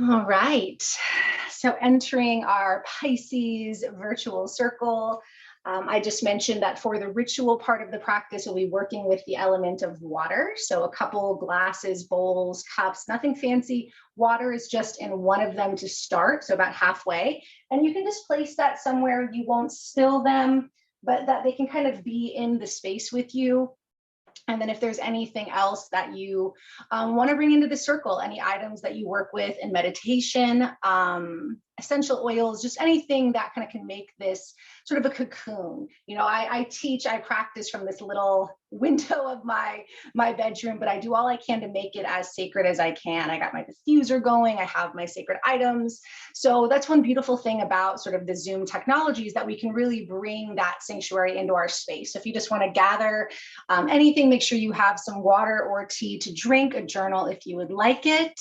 All right. So entering our Pisces virtual circle, I just mentioned that for the ritual part of the practice, we'll be working with the element of water. So a couple glasses, bowls, cups, nothing fancy. Water is just in one of them to start, so about halfway. And you can just place that somewhere. You won't spill them, but that they can kind of be in the space with you. And then if there's anything else that you want to bring into the circle, any items that you work with in meditation, essential oils, just anything that kind of can make this sort of a cocoon. You know, I practice from this little window of my bedroom, but I do all I can to make it as sacred as I can. I got my diffuser going, I have my sacred items. So that's one beautiful thing about sort of the Zoom technology is that we can really bring that sanctuary into our space. So if you just want to gather anything, make sure you have some water or tea to drink, a journal if you would like it.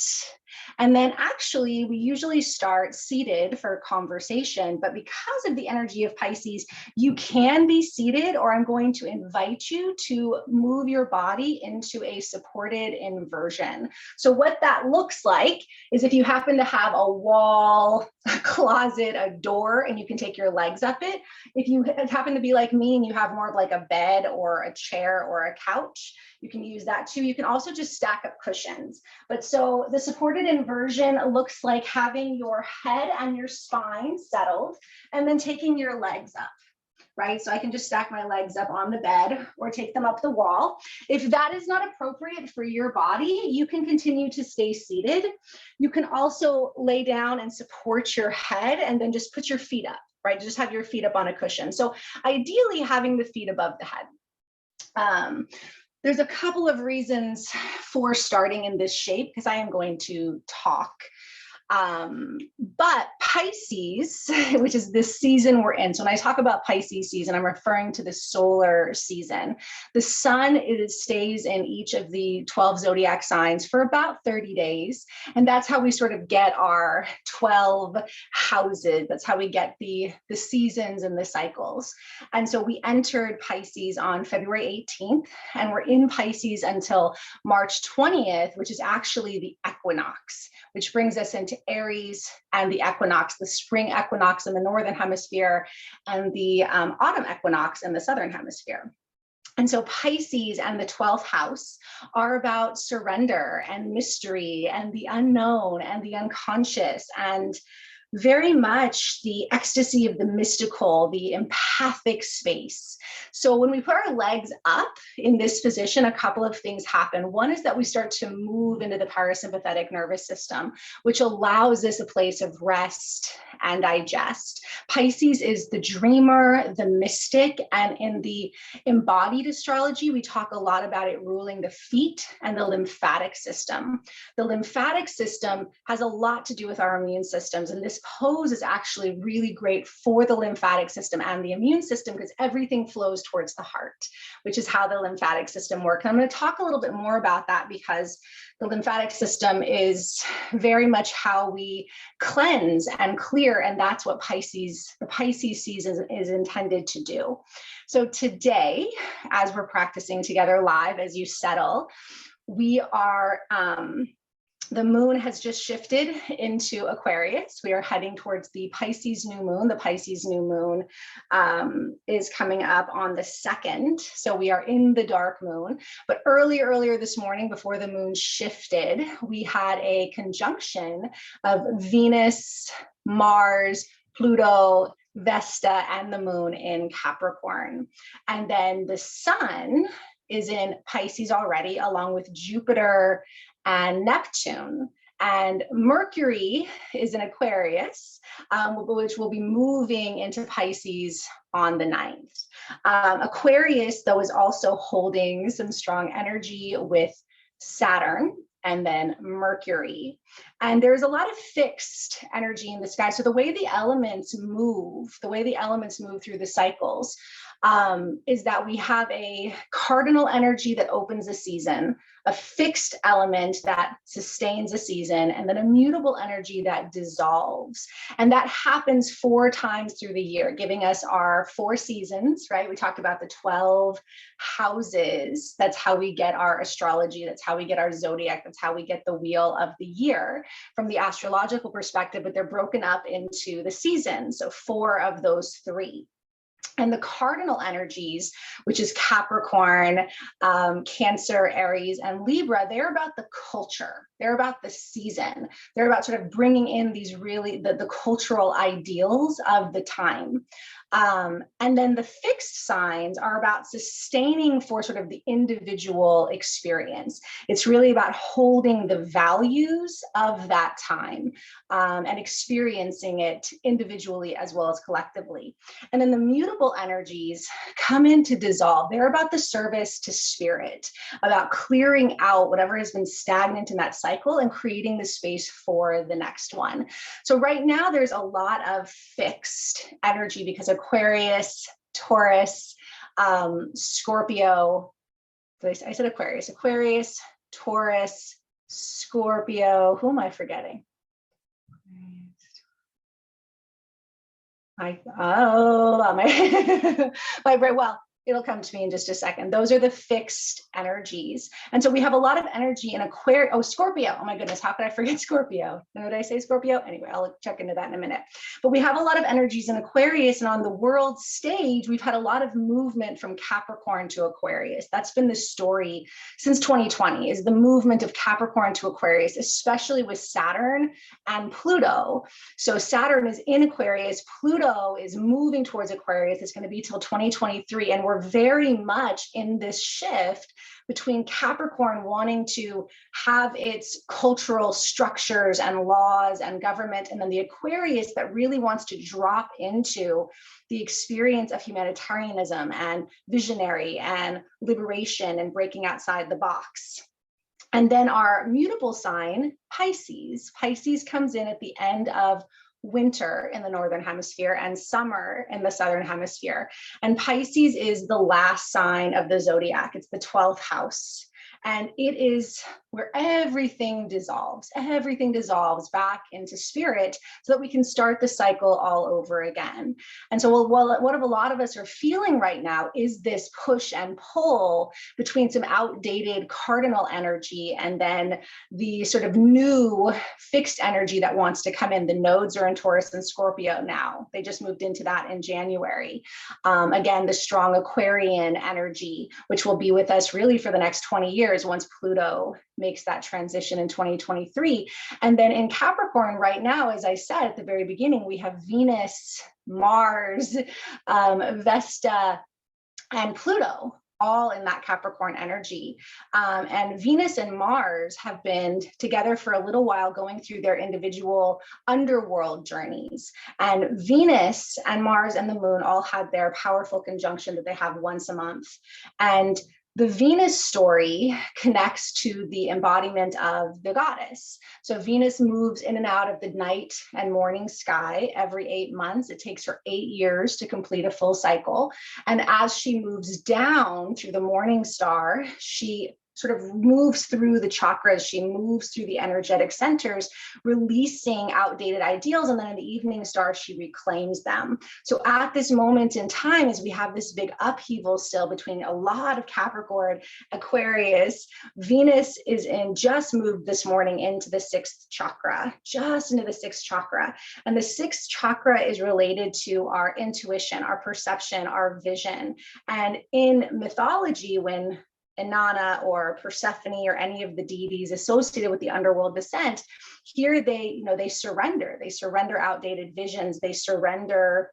And then actually, we usually start seated for conversation, but because of the energy of Pisces, you can be seated, or I'm going to invite you to move your body into a supported inversion. So what that looks like is if you happen to have a wall, a closet, a door, and you can take your legs up it. If you happen to be like me and you have more of like a bed or a chair or a couch, you can use that too. You can also just stack up cushions. But so the supported inversion looks like having your head and your spine settled and then taking your legs up, right? So I can just stack my legs up on the bed or take them up the wall. If that is not appropriate for your body, you can continue to stay seated. You can also lay down and support your head and then just put your feet up, right? Just have your feet up on a cushion. So ideally having the feet above the head. There's a couple of reasons for starting in this shape because I am going to talk. But Pisces, which is this season we're in. So when I talk about Pisces season, I'm referring to the solar season. The sun stays in each of the 12 zodiac signs for about 30 days. And that's how we sort of get our 12 houses. That's how we get the seasons and the cycles. And so we entered Pisces on February 18th, and we're in Pisces until March 20th, which is actually the equinox, which brings us into Aries and the equinox, the spring equinox in the northern hemisphere and the autumn equinox in the southern hemisphere. And so Pisces and the 12th house are about surrender and mystery and the unknown and the unconscious and very much the ecstasy of the mystical, the empathic space. So when we put our legs up in this position, a couple of things happen. One is that we start to move into the parasympathetic nervous system, which allows us a place of rest and digest. Pisces is the dreamer, the mystic, and in the embodied astrology, we talk a lot about it ruling the feet and the lymphatic system. The lymphatic system has a lot to do with our immune systems, and this pose is actually really great for the lymphatic system and the immune system because everything flows towards the heart, which is how the lymphatic system works. And I'm going to talk a little bit more about that because the lymphatic system is very much how we cleanse and clear, and that's what the Pisces season is intended to do. So today, as we're practicing together live, as you settle, we are the moon has just shifted into Aquarius. We are heading towards the Pisces New Moon. The Pisces New Moon is coming up on the 2nd. So we are in the dark moon. But earlier this morning, before the moon shifted, we had a conjunction of Venus, Mars, Pluto, Vesta, and the moon in Capricorn. And then the sun is in Pisces already, along with Jupiter and Neptune. And Mercury is in Aquarius, which will be moving into Pisces on the 9th. Aquarius, though, is also holding some strong energy with Saturn and then Mercury. And there's a lot of fixed energy in the sky. So the way the elements move through the cycles, is that we have a cardinal energy that opens a season, a fixed element that sustains a season, and then a mutable energy that dissolves. And that happens 4 times through the year, giving us our 4 seasons, right? We talked about the 12 houses. That's how we get our astrology. That's how we get our zodiac. That's how we get the wheel of the year from the astrological perspective, but they're broken up into the seasons. So 4 of those 3. And the cardinal energies, which is Capricorn, Cancer, Aries, and Libra, they're about the culture. They're about the season. They're about sort of bringing in these really the cultural ideals of the time. And then the fixed signs are about sustaining for sort of the individual experience. It's really about holding the values of that time and experiencing it individually as well as collectively. And then the mutable energies come in to dissolve. They're about the service to spirit, about clearing out whatever has been stagnant in that cycle and creating the space for the next one. So right now there's a lot of fixed energy because Aquarius, Taurus, Scorpio, I said Aquarius, Taurus, Scorpio, who am I forgetting? Well, it'll come to me in just a second. Those are the fixed energies. And so we have a lot of energy in Aquarius. Oh, Scorpio. Oh my goodness. How could I forget Scorpio? Did I say Scorpio? Anyway, I'll check into that in a minute. But we have a lot of energies in Aquarius, and on the world stage, we've had a lot of movement from Capricorn to Aquarius. That's been the story since 2020, is the movement of Capricorn to Aquarius, especially with Saturn and Pluto. So Saturn is in Aquarius. Pluto is moving towards Aquarius. It's going to be till 2023. And we're very much in this shift between Capricorn wanting to have its cultural structures and laws and government, and then the Aquarius that really wants to drop into the experience of humanitarianism and visionary and liberation and breaking outside the box. And then our mutable sign, Pisces. Pisces comes in at the end of winter in the northern hemisphere and summer in the southern hemisphere. And Pisces is the last sign of the zodiac. It's the 12th house. And it is where everything dissolves back into spirit so that we can start the cycle all over again. And so what a lot of us are feeling right now is this push and pull between some outdated cardinal energy and then the sort of new fixed energy that wants to come in. The nodes are in Taurus and Scorpio now. They just moved into that in January. Again, the strong Aquarian energy, which will be with us really for the next 20 years once Pluto makes that transition in 2023. And then in Capricorn right now, as I said at the very beginning, we have Venus, Mars, Vesta, and Pluto, all in that Capricorn energy. And Venus and Mars have been together for a little while going through their individual underworld journeys. And Venus and Mars and the moon all had their powerful conjunction that they have once a month. And the Venus story connects to the embodiment of the goddess. So Venus moves in and out of the night and morning sky every 8 months. It takes her 8 years to complete a full cycle. And as she moves down through the morning star, she sort of moves through the chakras, she moves through the energetic centers, releasing outdated ideals. And then in the evening star, she reclaims them. So at this moment in time, as we have this big upheaval still between a lot of Capricorn, Aquarius, Venus is just moved this morning into the 6th chakra, just into the 6th chakra. And the 6th chakra is related to our intuition, our perception, our vision. And in mythology, when Inanna or Persephone or any of the deities associated with the underworld descent, here they surrender outdated visions, they surrender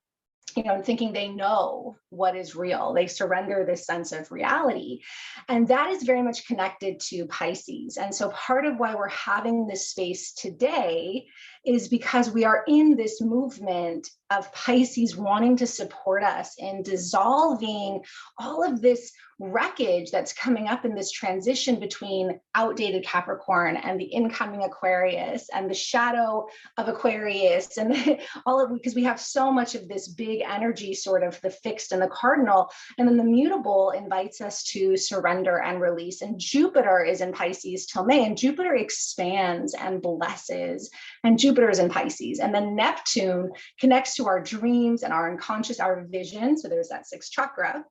thinking they know what is real. They surrender this sense of reality. And that is very much connected to Pisces. And so part of why we're having this space today is because we are in this movement of Pisces wanting to support us in dissolving all of this wreckage that's coming up in this transition between outdated Capricorn and the incoming Aquarius and the shadow of Aquarius and because we have so much of this big energy, sort of the fixed and the cardinal. And then the mutable invites us to surrender and release. And Jupiter is in Pisces till May, and Jupiter expands and blesses, and Jupiter is in Pisces. And then Neptune connects to our dreams and our unconscious, our vision. So there's that sixth chakra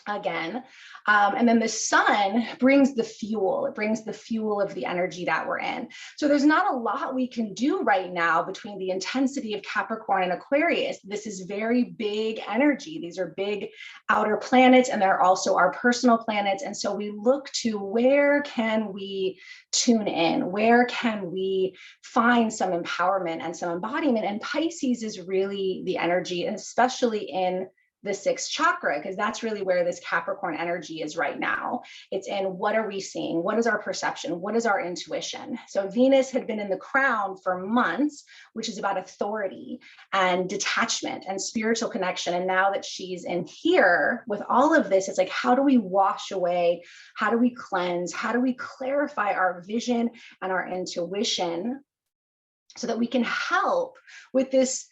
again. And then the sun brings the fuel. It brings the fuel of the energy that we're in. So there's not a lot we can do right now between the intensity of Capricorn and Aquarius. This is very big energy. These are big outer planets, and they're also our personal planets. And so we look to, where can we tune in? Where can we find some empowerment and some embodiment? And Pisces is really the energy, and especially in the sixth chakra, because that's really where this Capricorn energy is right now. It's in, what are we seeing? What is our perception? What is our intuition? So Venus had been in the crown for months, which is about authority and detachment and spiritual connection. And now that she's in here with all of this, it's like, how do we wash away? How do we cleanse? How do we clarify our vision and our intuition so that we can help with this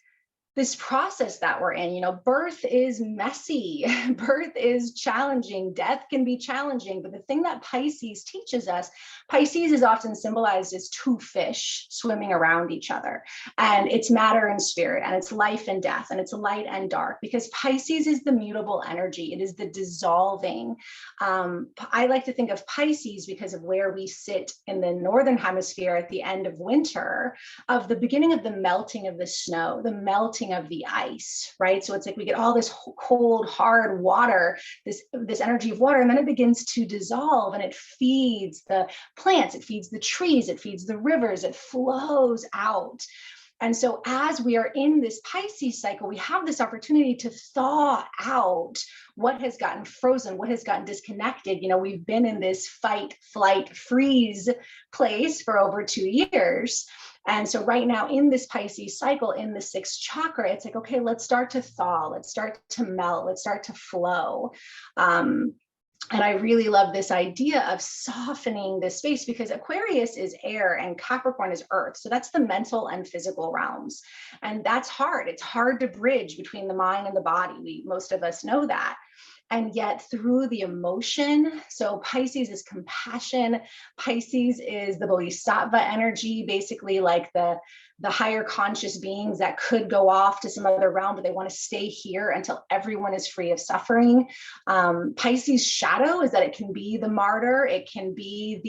process that we're in? You know, birth is messy, birth is challenging, death can be challenging. But the thing that Pisces teaches us, Pisces is often symbolized as two fish swimming around each other. And it's matter and spirit, and it's life and death, and it's light and dark, because Pisces is the mutable energy. It is the dissolving. I like to think of Pisces, because of where we sit in the northern hemisphere at the end of winter, of the beginning of the melting of the snow, the melting of the ice, right? So it's like we get all this cold, hard water, this energy of water, and then it begins to dissolve, and it feeds the plants, it feeds the trees, it feeds the rivers, it flows out. And so as we are in this Pisces cycle, we have this opportunity to thaw out what has gotten frozen, what has gotten disconnected. You know, we've been in this fight, flight, freeze place for over 2 years. And so right now in this Pisces cycle, in the sixth chakra, it's like, okay, let's start to thaw, let's start to melt, let's start to flow. And I really love this idea of softening this space, because Aquarius is air and Capricorn is earth. So that's the mental and physical realms. And that's hard. It's hard to bridge between the mind and the body. Most of us know that. And yet through the emotion, so Pisces is compassion, Pisces is the Bodhisattva energy, basically like the higher conscious beings that could go off to some other realm, but they want to stay here until everyone is free of suffering. Pisces shadow is that it can be the martyr, it can be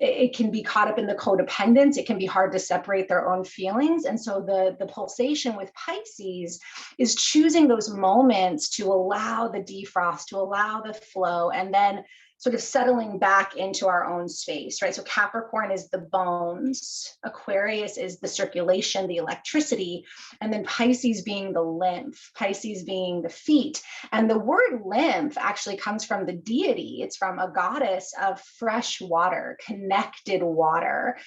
it can be caught up in the codependence. It can be hard to separate their own feelings. And so the pulsation with Pisces is choosing those moments to allow the defrost, to allow the flow, and then sort of settling back into our own space, right? So Capricorn is the bones, Aquarius is the circulation, the electricity, and then Pisces being the lymph, Pisces being the feet. And the word lymph actually comes from the deity. It's from a goddess of fresh water, connected water.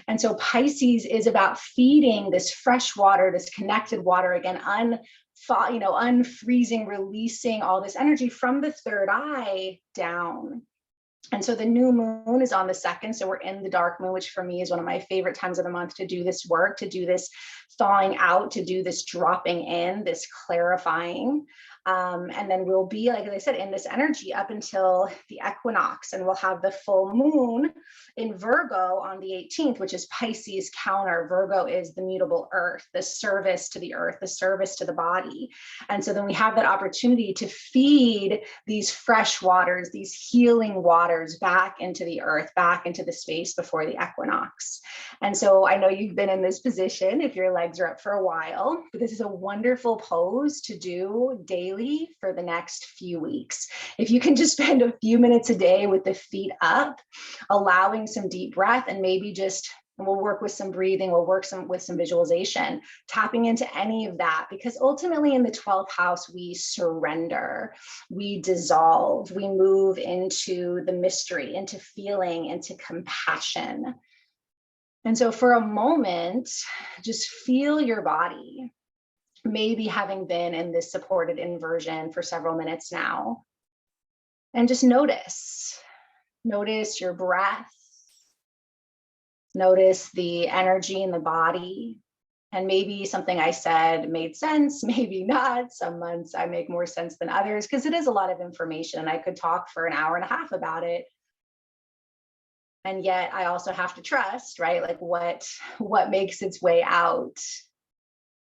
And so Pisces is about feeding this fresh water, this connected water, again, unfreezing, releasing all this energy from the third eye down. And so the new moon is on the 2nd. So we're in the dark moon, which for me is one of my favorite times of the month to do this work, to do this thawing out, to do this dropping in, this clarifying. And then we'll be, like I said, in this energy up until the equinox, and we'll have the full moon in Virgo on the 18th, which is Pisces counter. Virgo is the mutable earth, the service to the earth, the service to the body. And so then we have that opportunity to feed these fresh waters, these healing waters back into the earth, back into the space before the equinox. And so I know you've been in this position if your legs are up for a while, but this is a wonderful pose to do daily for the next few weeks. If you can just spend a few minutes a day with the feet up, allowing some deep breath, and maybe and we'll work with some breathing, we'll work with some visualization, tapping into any of that, because ultimately in the 12th house, we surrender, we dissolve, we move into the mystery, into feeling, into compassion. And so for a moment, just feel your body, maybe having been in this supported inversion for several minutes now, and just notice your breath, notice the energy in the body, And maybe something I said made sense, maybe not. Some months I make more sense than others because it is a lot of information and I could talk for an hour and a half about it. And yet I also have to trust, right? Like what makes its way out,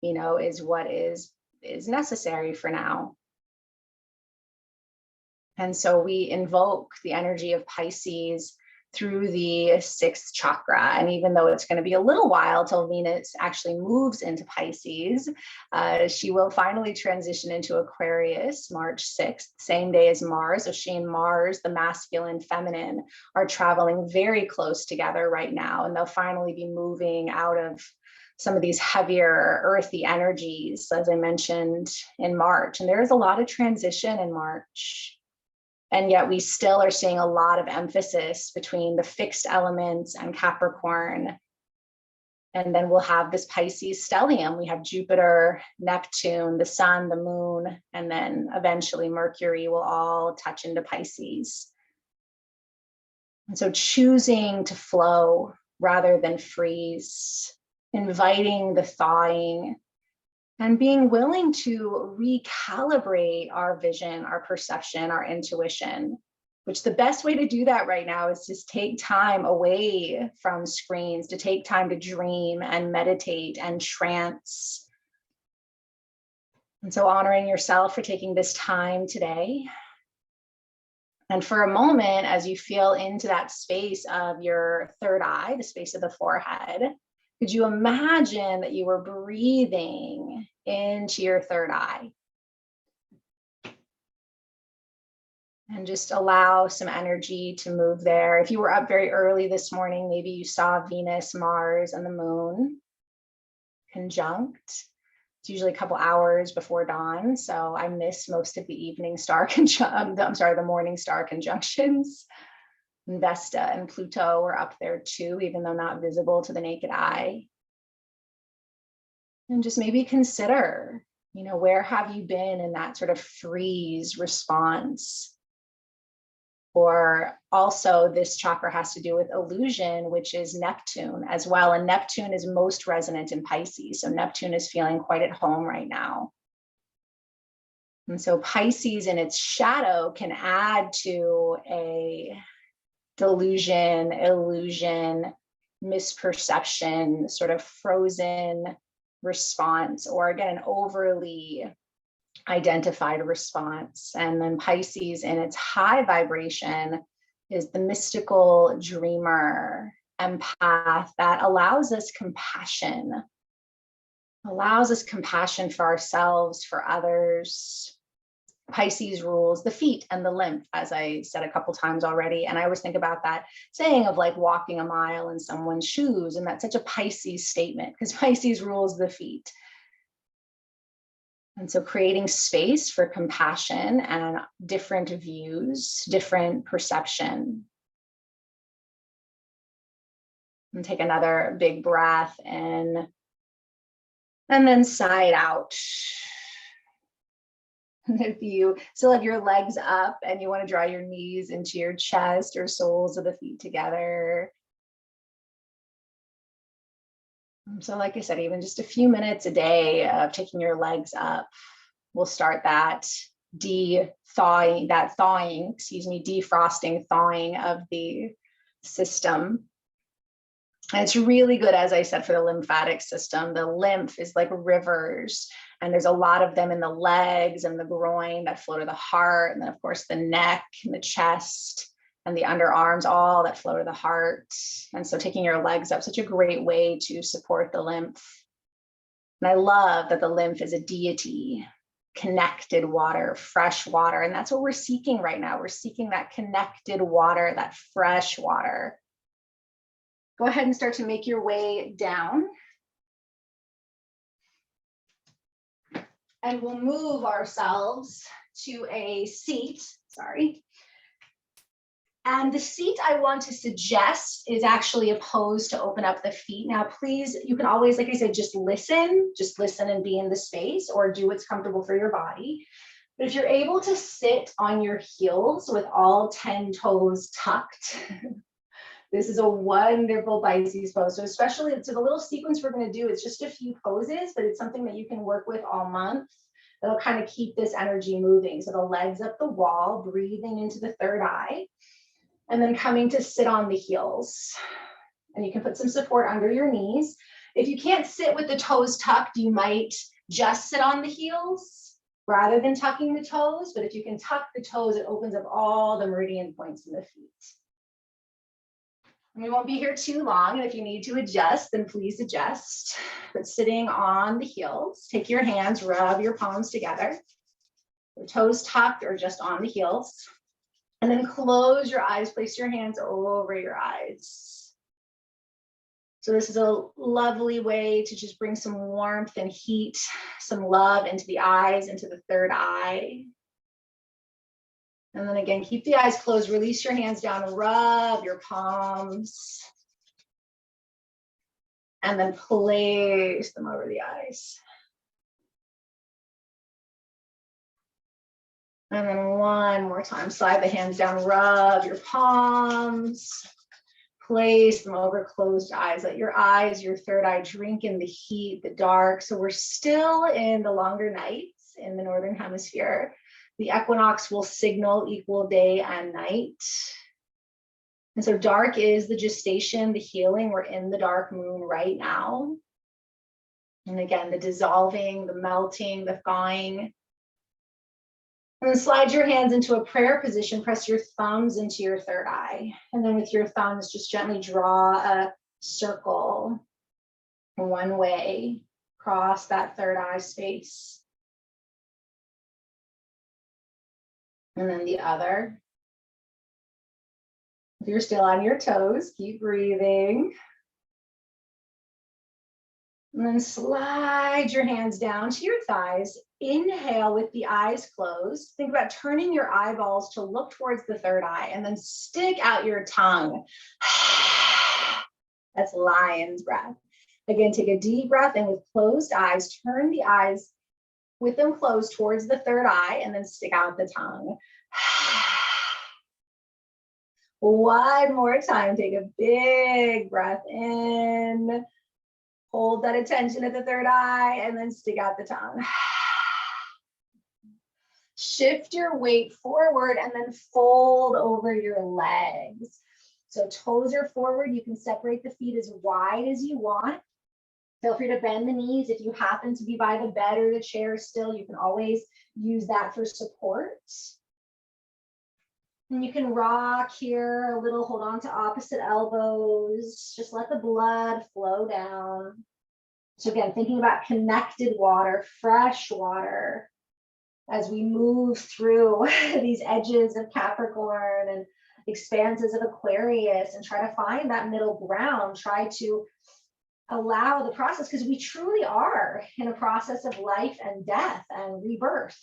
is what is necessary for now. And so we invoke the energy of Pisces through the sixth chakra. And even though it's going to be a little while till Venus actually moves into Pisces, she will finally transition into Aquarius March 6th, same day as Mars. So she and Mars, the masculine, feminine, are traveling very close together right now. And they'll finally be moving out of some of these heavier earthy energies, as I mentioned, in March. And there is a lot of transition in March. And yet we still are seeing a lot of emphasis between the fixed elements and Capricorn. And then we'll have this Pisces stellium. We have Jupiter, Neptune, the sun, the moon, and then eventually Mercury will all touch into Pisces. And so choosing to flow rather than freeze, inviting the thawing, and being willing to recalibrate our vision, our perception, our intuition, which the best way to do that right now is just take time away from screens, to take time to dream and meditate and trance. And so honoring yourself for taking this time today. And for a moment, as you feel into that space of your third eye, the space of the forehead, could you imagine that you were breathing into your third eye? And just allow some energy to move there. If you were up very early this morning, maybe you saw Venus, Mars, and the moon conjunct. It's usually a couple hours before dawn, so I miss most of the evening star the morning star conjunctions. Vesta and Pluto are up there too, even though not visible to the naked eye. And just maybe consider, where have you been in that sort of freeze response? Or also this chakra has to do with illusion, which is Neptune as well. And Neptune is most resonant in Pisces. So Neptune is feeling quite at home right now. And so Pisces in its shadow can add to a delusion, illusion, misperception, sort of frozen response, or again, an overly identified response. And then Pisces in its high vibration is the mystical dreamer, empath that allows us compassion for ourselves, for others. Pisces rules the feet and the lymph, as I said a couple times already. And I always think about that saying of like walking a mile in someone's shoes. And that's such a Pisces statement because Pisces rules the feet. And so creating space for compassion and different views, different perception. And take another big breath in and then sigh it out. If you still have your legs up and you want to draw your knees into your chest or soles of the feet together. So like I said, even just a few minutes a day of taking your legs up will start that defrosting, thawing of the system. And it's really good, as I said, for the lymphatic system. The lymph is like rivers, and there's a lot of them in the legs and the groin that flow to the heart. And then of course the neck and the chest and the underarms, all that flow to the heart. And so taking your legs up, such a great way to support the lymph. And I love that the lymph is a deity, connected water, fresh water. And that's what we're seeking right now. We're seeking that connected water, that fresh water. Go ahead and start to make your way down. And we'll move ourselves to a seat, And the seat I want to suggest is actually opposed to open up the feet. Now, please, you can always, like I said, just listen and be in the space or do what's comfortable for your body. But if you're able to sit on your heels with all 10 toes tucked, This is a wonderful Pisces pose. So especially, so the little sequence we're going to do, it's just a few poses, but it's something that you can work with all month. That'll kind of keep this energy moving. So the legs up the wall, breathing into the third eye, and then coming to sit on the heels. And you can put some support under your knees. If you can't sit with the toes tucked, you might just sit on the heels rather than tucking the toes. But if you can tuck the toes, it opens up all the meridian points in the feet. And we won't be here too long. And if you need to adjust, then please adjust. But sitting on the heels, take your hands, rub your palms together. The toes tucked or just on the heels. And then close your eyes, place your hands over your eyes. So this is a lovely way to just bring some warmth and heat, some love into the eyes, into the third eye. And then again, keep the eyes closed, release your hands down, rub your palms. And then place them over the eyes. And then one more time, slide the hands down, rub your palms. Place them over closed eyes. Let your eyes, your third eye, drink in the heat, the dark. So we're still in the longer nights in the Northern Hemisphere. The equinox will signal equal day and night. And so dark is the gestation, the healing. We're in the dark moon right now. And again, the dissolving, the melting, the thawing. And then slide your hands into a prayer position, press your thumbs into your third eye. And then with your thumbs, just gently draw a circle one way across that third eye space. And then the other. If you're still on your toes, keep breathing. And then slide your hands down to your thighs. Inhale with the eyes closed. Think about turning your eyeballs to look towards the third eye and then stick out your tongue. That's lion's breath. Again, take a deep breath in with closed eyes. Turn the eyes with them closed towards the third eye and then stick out the tongue. One more time. Take a big breath in. Hold that attention at the third eye and then stick out the tongue. Shift your weight forward and then fold over your legs. So toes are forward. You can separate the feet as wide as you want. Feel free to bend the knees. If you happen to be by the bed or the chair still, you can always use that for support. And you can rock here a little, hold on to opposite elbows. Just let the blood flow down. So again, thinking about connected water, fresh water, as we move through these edges of Capricorn and expanses of Aquarius and try to find that middle ground, try to allow the process, because we truly are in a process of life and death and rebirth.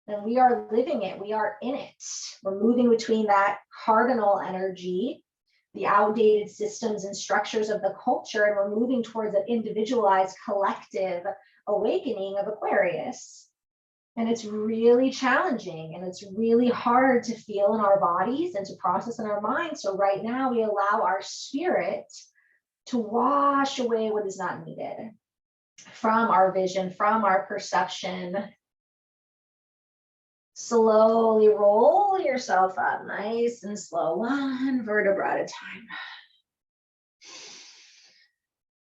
And we are living it, we are in it. We're moving between that cardinal energy, the outdated systems and structures of the culture, and we're moving towards an individualized collective awakening of Aquarius. And it's really challenging and it's really hard to feel in our bodies and to process in our minds. So right now we allow our spirit to wash away what is not needed from our vision, from our perception. Slowly roll yourself up, nice and slow, one vertebra at a time.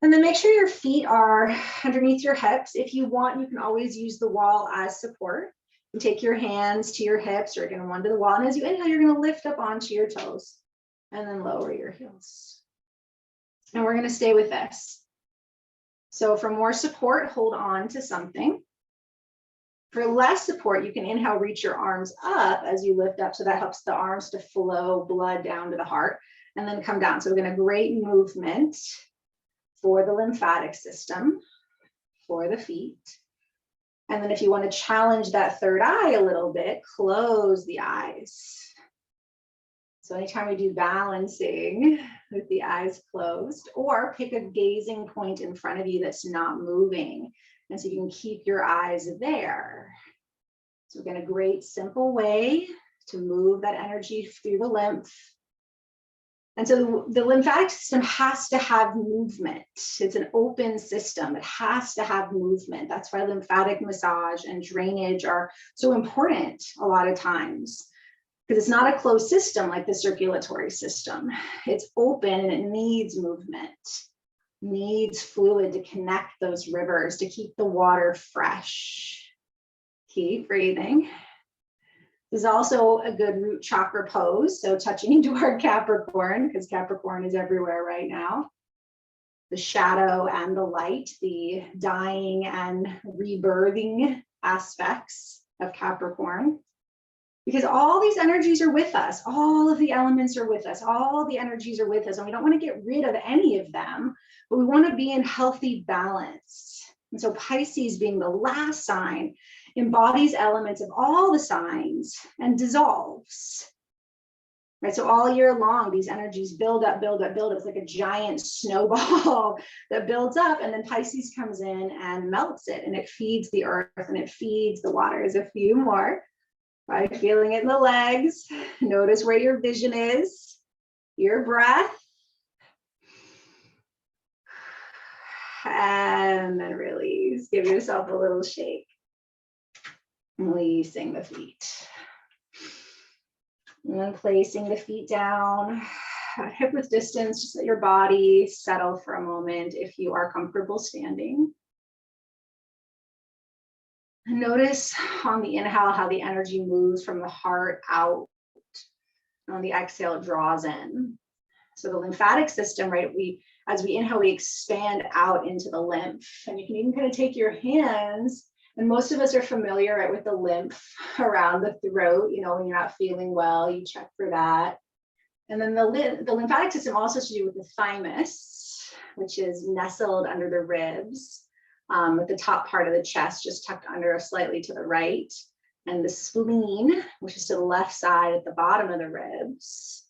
And then make sure your feet are underneath your hips. If you want, you can always use the wall as support. You take your hands to your hips or again, one to the wall. And as you inhale, you're going to lift up onto your toes and then lower your heels. And we're going to stay with this. So for more support, hold on to something. For less support, you can inhale, reach your arms up as you lift up. So that helps the arms to flow blood down to the heart and then come down. So we're going to great movement for the lymphatic system, for the feet. And then if you want to challenge that third eye a little bit, close the eyes. So anytime we do balancing with the eyes closed, or pick a gazing point in front of you that's not moving. And so you can keep your eyes there. So again, a great simple way to move that energy through the lymph And so the lymphatic system has to have movement. It's an open system. It has to have movement. That's why lymphatic massage and drainage are so important a lot of times, because it's not a closed system like the circulatory system. It's open and it needs movement, needs fluid to connect those rivers, to keep the water fresh. Keep breathing. This is also a good root chakra pose. So touching into our Capricorn, because Capricorn is everywhere right now. The shadow and the light, the dying and rebirthing aspects of Capricorn. Because all these energies are with us. All of the elements are with us. All the energies are with us. And we don't want to get rid of any of them, but we want to be in healthy balance. And so Pisces, being the last sign, embodies elements of all the signs and dissolves. Right, so all year long, these energies build up, build up, build up. It's like a giant snowball that builds up, and then Pisces comes in and melts it, and it feeds the earth and it feeds the water. There's a few more, right? Feeling it in the legs. Notice where your vision is, your breath. And then release. Give yourself a little shake. Releasing the feet. And then placing the feet down at hip width distance, just let your body settle for a moment if you are comfortable standing. And notice on the inhale how the energy moves from the heart out. On the exhale, it draws in. So the lymphatic system, right, as we inhale, we expand out into the lymph. And you can even kind of take your hands, and most of us are familiar, right, with the lymph around the throat. You know, when you're not feeling well, you check for that. And then the lymphatic system also has to do with the thymus, which is nestled under the ribs, with the top part of the chest just tucked under slightly to the right. And the spleen, which is to the left side at the bottom of the ribs.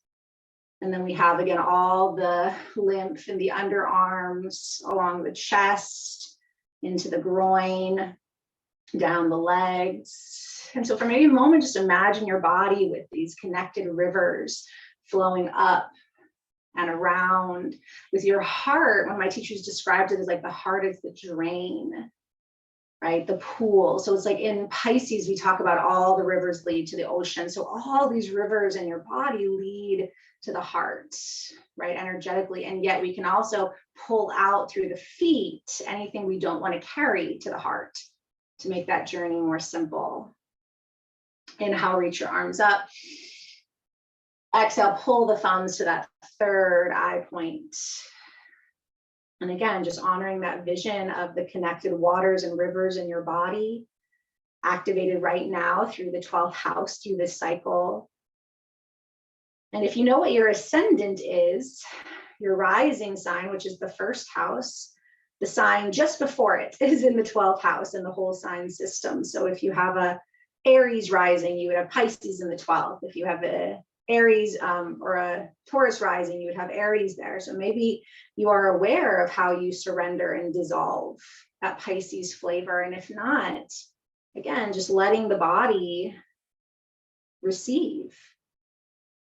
And then we have, again, all the lymph in the underarms, along the chest, into the groin, down the legs. And so for maybe a moment, just imagine your body with these connected rivers flowing up and around. With your heart, one of my teachers described it as like the heart is the drain, right? The pool. So it's like in Pisces, we talk about all the rivers lead to the ocean. So all these rivers in your body lead to the heart, right? Energetically. And yet we can also pull out through the feet anything we don't want to carry to the heart, to make that journey more simple. Inhale, reach your arms up. Exhale, pull the thumbs to that third eye point. And again, just honoring that vision of the connected waters and rivers in your body, activated right now through the 12th house, through this cycle. And if you know what your ascendant is, your rising sign, which is the first house, the sign just before it is in the 12th house in the whole sign system. So if you have a Aries rising, you would have Pisces in the 12th. If you have a Aries or a Taurus rising, you would have Aries there. So maybe you are aware of how you surrender and dissolve that Pisces flavor. And if not, again, just letting the body receive,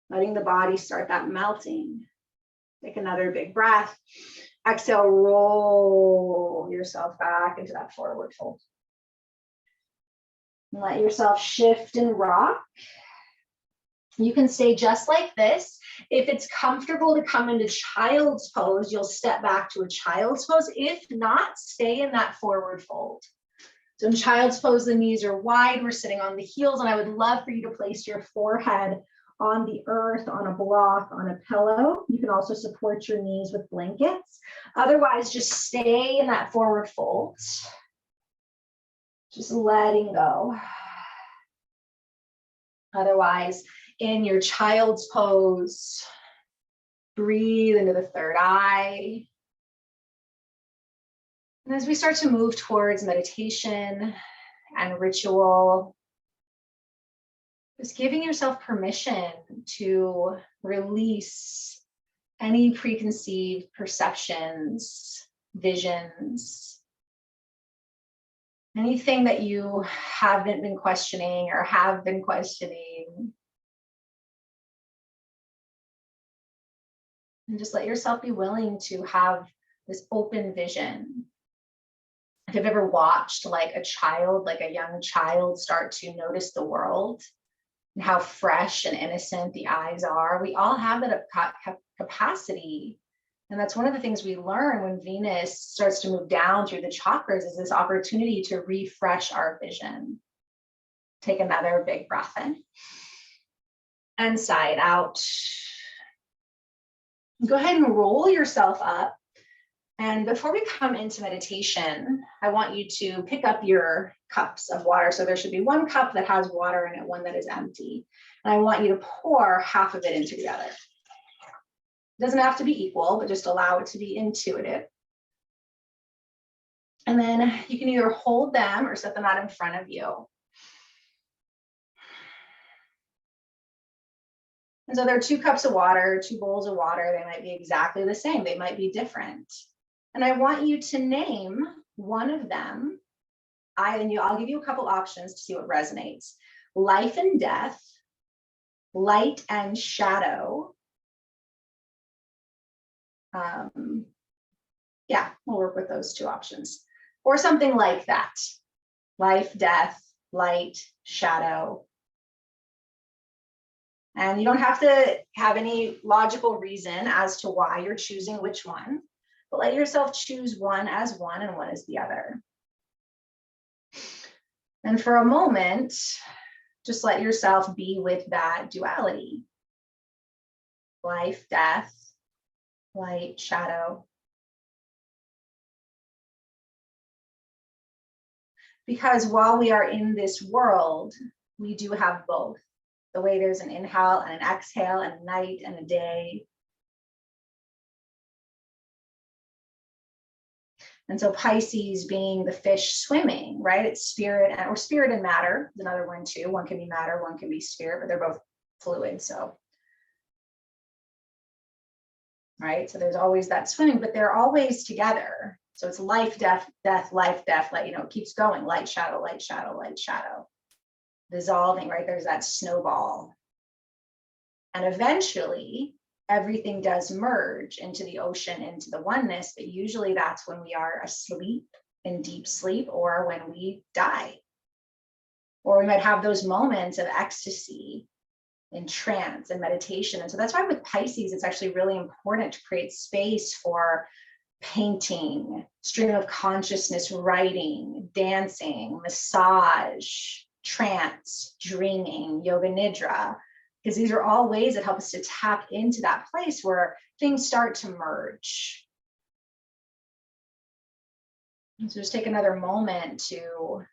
letting the body start that melting. Take another big breath. Exhale, roll yourself back into that forward fold. And let yourself shift and rock. You can stay just like this. If it's comfortable to come into child's pose, you'll step back to a child's pose. If not, stay in that forward fold. So in child's pose, the knees are wide. We're sitting on the heels, and I would love for you to place your forehead on the earth, on a block, on a pillow. You can also support your knees with blankets. Otherwise, just stay in that forward fold. Just letting go. Otherwise, in your child's pose, breathe into the third eye. And as we start to move towards meditation and ritual, just giving yourself permission to release any preconceived perceptions, visions, anything that you haven't been questioning or have been questioning. And just let yourself be willing to have this open vision. If you've ever watched like a child, like a young child, start to notice the world and how fresh and innocent the eyes are, we all have that capacity. And that's one of the things we learn when Venus starts to move down through the chakras, is this opportunity to refresh our vision. Take another big breath in and sigh it out. Go ahead and roll yourself up. And before we come into meditation, I want you to pick up your cups of water. So there should be one cup that has water in it, one that is empty. And I want you to pour half of it into the other. It doesn't have to be equal, but just allow it to be intuitive. And then you can either hold them or set them out in front of you. And so there are 2 cups of water, 2 bowls of water. They might be exactly the same. They might be different. And I want you to name one of them. I'll give you a couple options to see what resonates. Life and death, light and shadow. Yeah, we'll work with those 2 options. Or something like that. Life, death, light, shadow. And you don't have to have any logical reason as to why you're choosing which one, but let yourself choose one as one and one as the other. And for a moment, just let yourself be with that duality. Life, death, light, shadow. Because while we are in this world, we do have both. The way there's an inhale and an exhale, and a night and a day. And so Pisces being the fish swimming, right? It's spirit or spirit and matter is another one too. One can be matter, one can be spirit, but they're both fluid. So, right? So there's always that swimming, but they're always together. So it's life, death, death, life, death, like, it keeps going. Light, shadow, light, shadow, light, shadow. Dissolving, right? There's that snowball. And eventually, everything does merge into the ocean, into the oneness, but usually that's when we are asleep, in deep sleep, or when we die. Or we might have those moments of ecstasy in trance and meditation. And so that's why with Pisces, it's actually really important to create space for painting, stream of consciousness, writing, dancing, massage, trance, dreaming, yoga nidra, because these are all ways that help us to tap into that place where things start to merge. And so just take another moment to,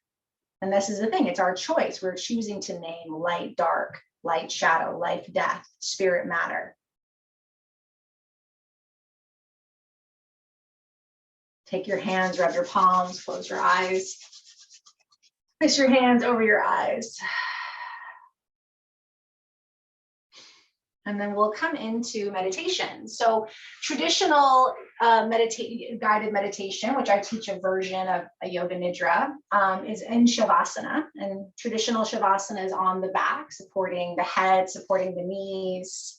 and this is the thing, it's our choice. We're choosing to name light, dark, light, shadow, life, death, spirit, matter. Take your hands, rub your palms, close your eyes. Place your hands over your eyes. And then we'll come into meditation. So traditional guided meditation, which I teach a version of a yoga nidra, is in Shavasana. And traditional Shavasana is on the back, supporting the head, supporting the knees.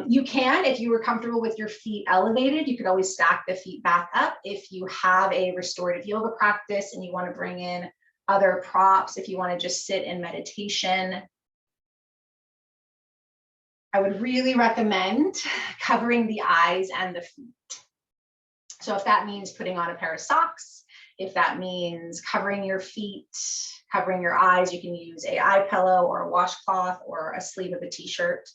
You can, if you were comfortable with your feet elevated, you could always stack the feet back up. If you have a restorative yoga practice and you want to bring in other props, if you want to just sit in meditation, I would really recommend covering the eyes and the feet. So if that means putting on a pair of socks, if that means covering your feet, covering your eyes, you can use an eye pillow or a washcloth or a sleeve of a t-shirt.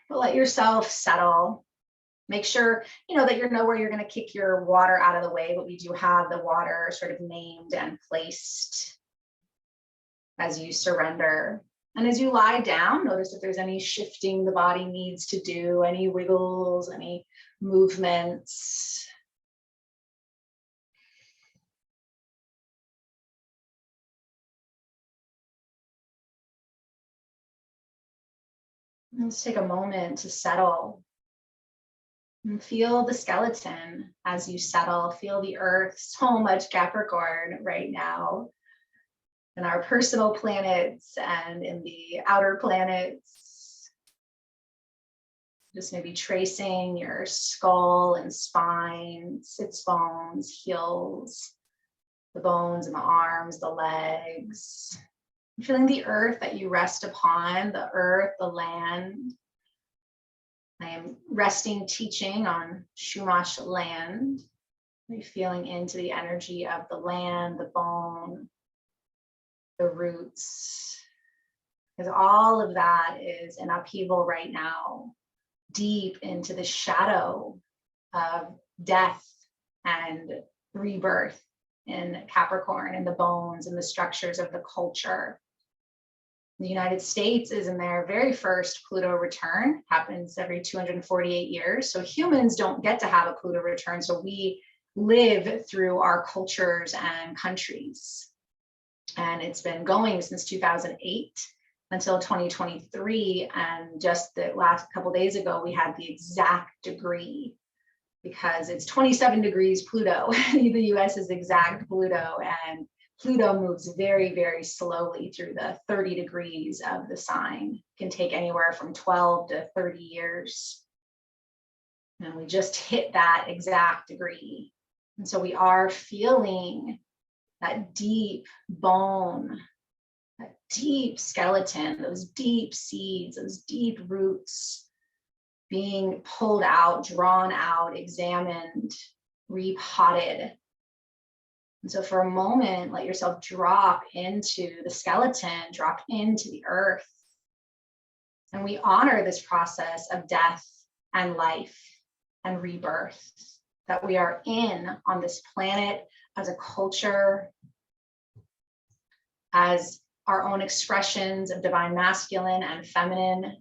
But let yourself settle. Make sure, that you know where you're going to kick your water out of the way, but we do have the water sort of named and placed as you surrender. And as you lie down, notice if there's any shifting the body needs to do, any wiggles, any movements. Let's take a moment to settle. And feel the skeleton as you settle. Feel the earth, so much Capricorn right now. In our personal planets and in the outer planets. Just maybe tracing your skull and spine, sits bones, heels, the bones in the arms, the legs. Feeling the earth that you rest upon, the earth, the land. I am resting, teaching on Shumash land. Feeling into the energy of the land, the bone, the roots. Because all of that is in upheaval right now, deep into the shadow of death and rebirth in Capricorn, and the bones and the structures of the culture. The United States is in their very first Pluto return, happens every 248 years. So humans don't get to have a Pluto return. So we live through our cultures and countries. And it's been going since 2008 until 2023. And just the last couple of days ago, we had the exact degree, because it's 27 degrees Pluto. The US is exact Pluto, and Pluto moves very, very slowly through the 30 degrees of the sign. It can take anywhere from 12 to 30 years. And we just hit that exact degree. And so we are feeling that deep bone, that deep skeleton, those deep seeds, those deep roots being pulled out, drawn out, examined, repotted. And so for a moment, let yourself drop into the skeleton, drop into the earth. And we honor this process of death and life and rebirth that we are in on this planet as a culture, as our own expressions of divine masculine and feminine.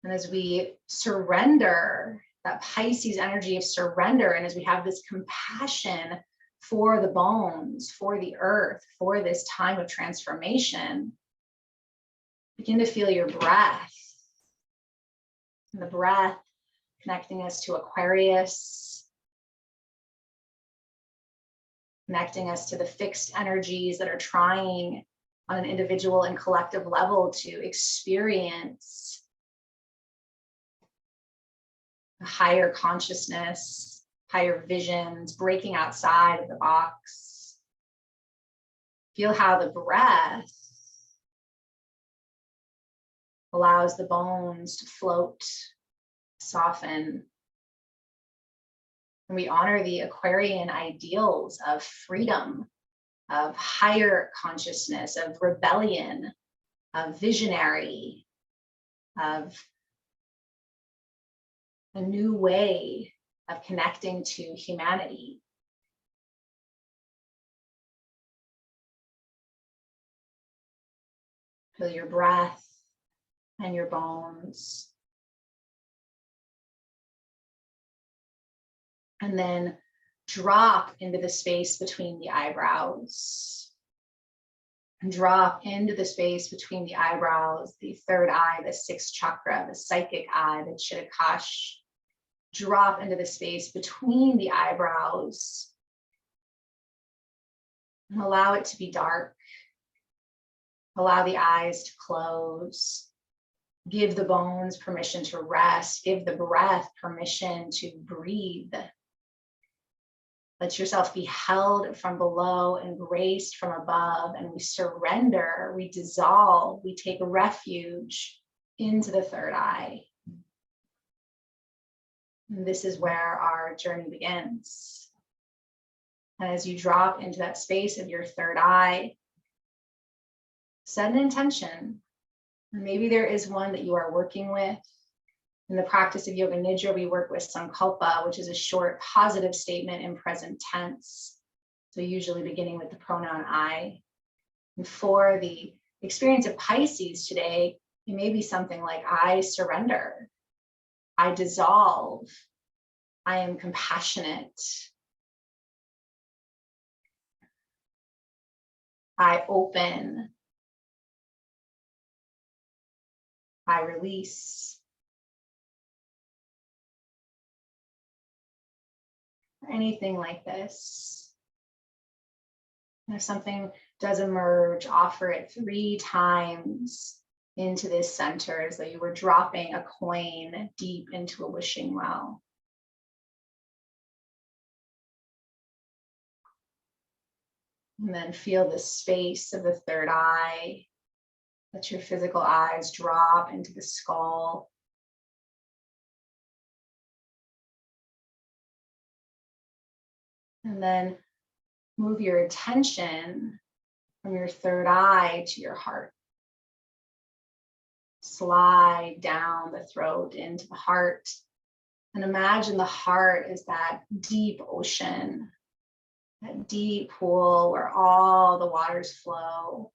And as we surrender, that Pisces energy of surrender, and as we have this compassion for the bones, for the earth, for this time of transformation, begin to feel your breath. And the breath connecting us to Aquarius, connecting us to the fixed energies that are trying on an individual and collective level to experience a higher consciousness, higher visions, breaking outside of the box. Feel how the breath allows the bones to float, soften. And we honor the Aquarian ideals of freedom, of higher consciousness, of rebellion, of visionary, of a new way of connecting to humanity. Feel your breath and your bones. And then drop into the space between the eyebrows. And drop into the space between the eyebrows, the third eye, the sixth chakra, the psychic eye, the Chittakash. Drop into the space between the eyebrows. And allow it to be dark. Allow the eyes to close. Give the bones permission to rest. Give the breath permission to breathe. Let yourself be held from below, embraced from above, and we surrender, we dissolve, we take refuge into the third eye. And this is where our journey begins. And as you drop into that space of your third eye, set an intention. Maybe there is one that you are working with. In the practice of Yoga Nidra, we work with Sankalpa, which is a short positive statement in present tense. So usually beginning with the pronoun I. And for the experience of Pisces today, it may be something like I surrender, I dissolve, I am compassionate, I open, I release. Anything like this. And if something does emerge, offer it 3 times into this center as though you were dropping a coin deep into a wishing well. And then feel the space of the third eye. Let your physical eyes drop into the skull. And then move your attention from your third eye to your heart. Slide down the throat into the heart. And imagine the heart is that deep ocean, that deep pool where all the waters flow.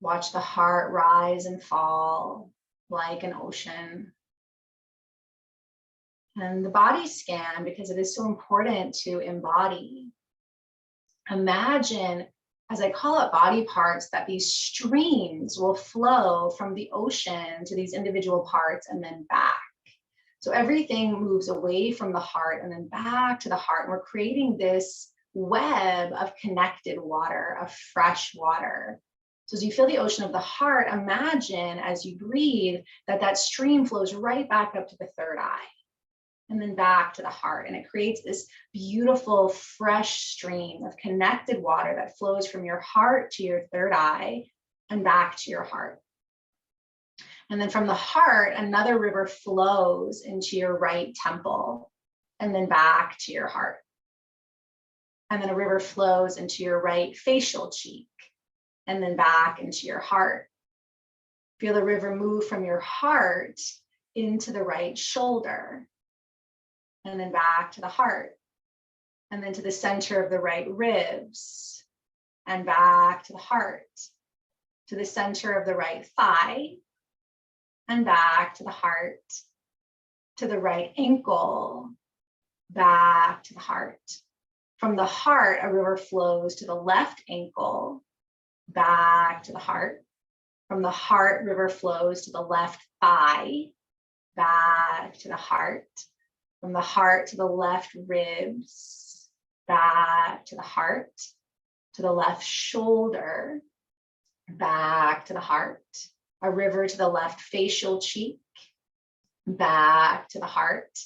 Watch the heart rise and fall like an ocean. And the body scan, because it is so important to embody. Imagine, as I call out body parts, that these streams will flow from the ocean to these individual parts and then back. So everything moves away from the heart and then back to the heart. And we're creating this web of connected water, of fresh water. So as you feel the ocean of the heart, imagine as you breathe that that stream flows right back up to the third eye and then back to the heart. And it creates this beautiful, fresh stream of connected water that flows from your heart to your third eye and back to your heart. And then from the heart, another river flows into your right temple and then back to your heart. And then a river flows into your right facial cheek and then back into your heart. Feel the river move from your heart into the right shoulder and then back to the heart and then to the center of the right ribs and back to the heart, to the center of the right thigh and back to the heart, to the right ankle, back to the heart. From the heart, a river flows to the left ankle, back to the heart. From the heart, river flows to the left thigh, back to the heart. From the heart to the left ribs, back to the heart. To the left shoulder, back to the heart. A river to the left facial cheek, back to the heart.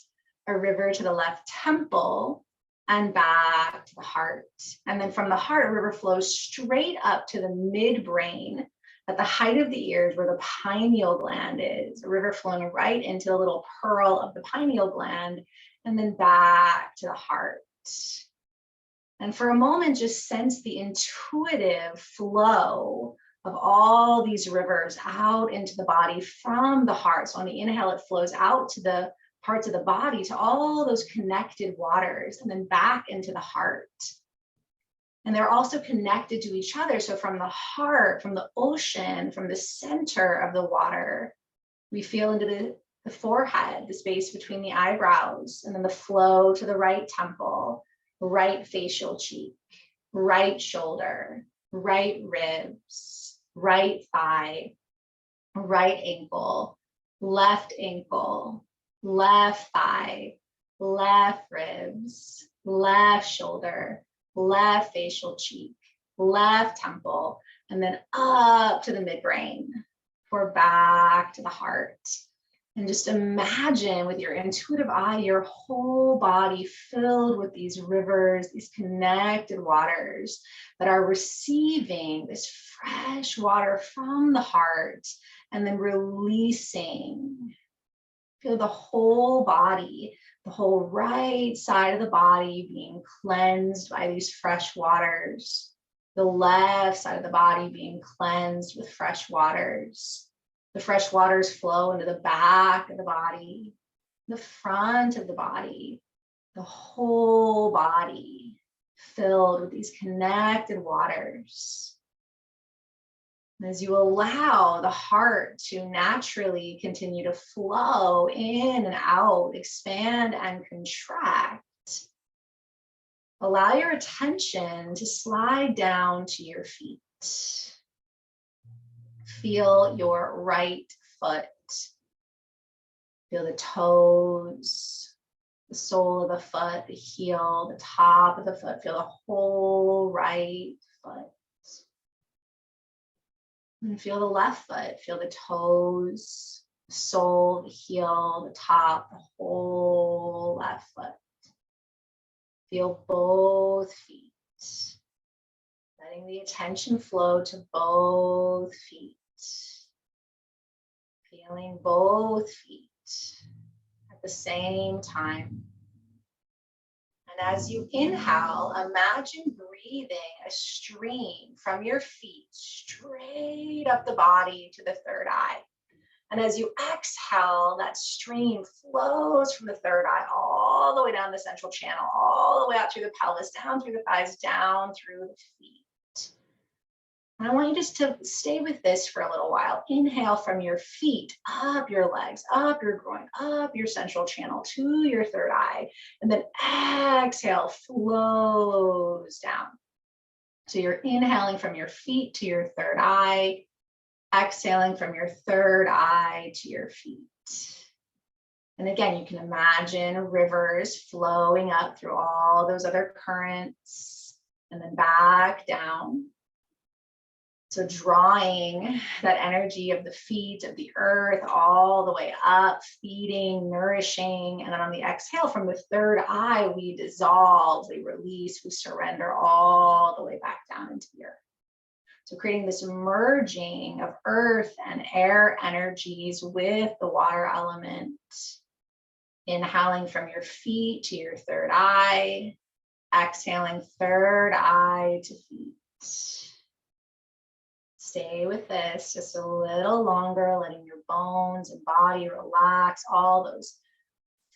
A river to the left temple, and back to the heart. And then from the heart, a river flows straight up to the midbrain at the height of the ears where the pineal gland is. A river flowing right into the little pearl of the pineal gland, and then back to the heart. And for a moment, just sense the intuitive flow of all these rivers out into the body from the heart. So on the inhale, it flows out to the parts of the body, to all those connected waters, and then back into the heart. And they're also connected to each other. So from the heart, from the ocean, from the center of the water, we feel into the forehead, the space between the eyebrows, and then the flow to the right temple, right facial cheek, right shoulder, right ribs, right thigh, right ankle, left ankle, left thigh, left ribs, left shoulder, left facial cheek, left temple, and then up to the midbrain for back to the heart. And just imagine with your intuitive eye, your whole body filled with these rivers, these connected waters that are receiving this fresh water from the heart and then releasing. Feel the whole body, the whole right side of the body being cleansed by these fresh waters. The left side of the body being cleansed with fresh waters. The fresh waters flow into the back of the body, the front of the body, the whole body filled with these connected waters. And as you allow the heart to naturally continue to flow in and out, expand and contract, allow your attention to slide down to your feet. Feel your right foot. Feel the toes, the sole of the foot, the heel, the top of the foot. Feel the whole right foot. And feel the left foot, feel the toes, the sole, the heel, the top, the whole left foot. Feel both feet. Letting the attention flow to both feet. Feeling both feet at the same time. And as you inhale, imagine breathing a stream from your feet straight up the body to the third eye. And as you exhale, that stream flows from the third eye all the way down the central channel, all the way out through the pelvis, down through the thighs, down through the feet. And I want you just to stay with this for a little while. Inhale from your feet, up your legs, up your groin, up your central channel to your third eye. And then exhale, flows down. So you're inhaling from your feet to your third eye, exhaling from your third eye to your feet. And again, you can imagine rivers flowing up through all those other currents and then back down. So drawing that energy of the feet, of the earth, all the way up, feeding, nourishing. And then on the exhale from the third eye, we dissolve, we release, we surrender all the way back down into the earth. So creating this merging of earth and air energies with the water element. Inhaling from your feet to your third eye, exhaling third eye to feet. Stay with this just a little longer, letting your bones and body relax, all those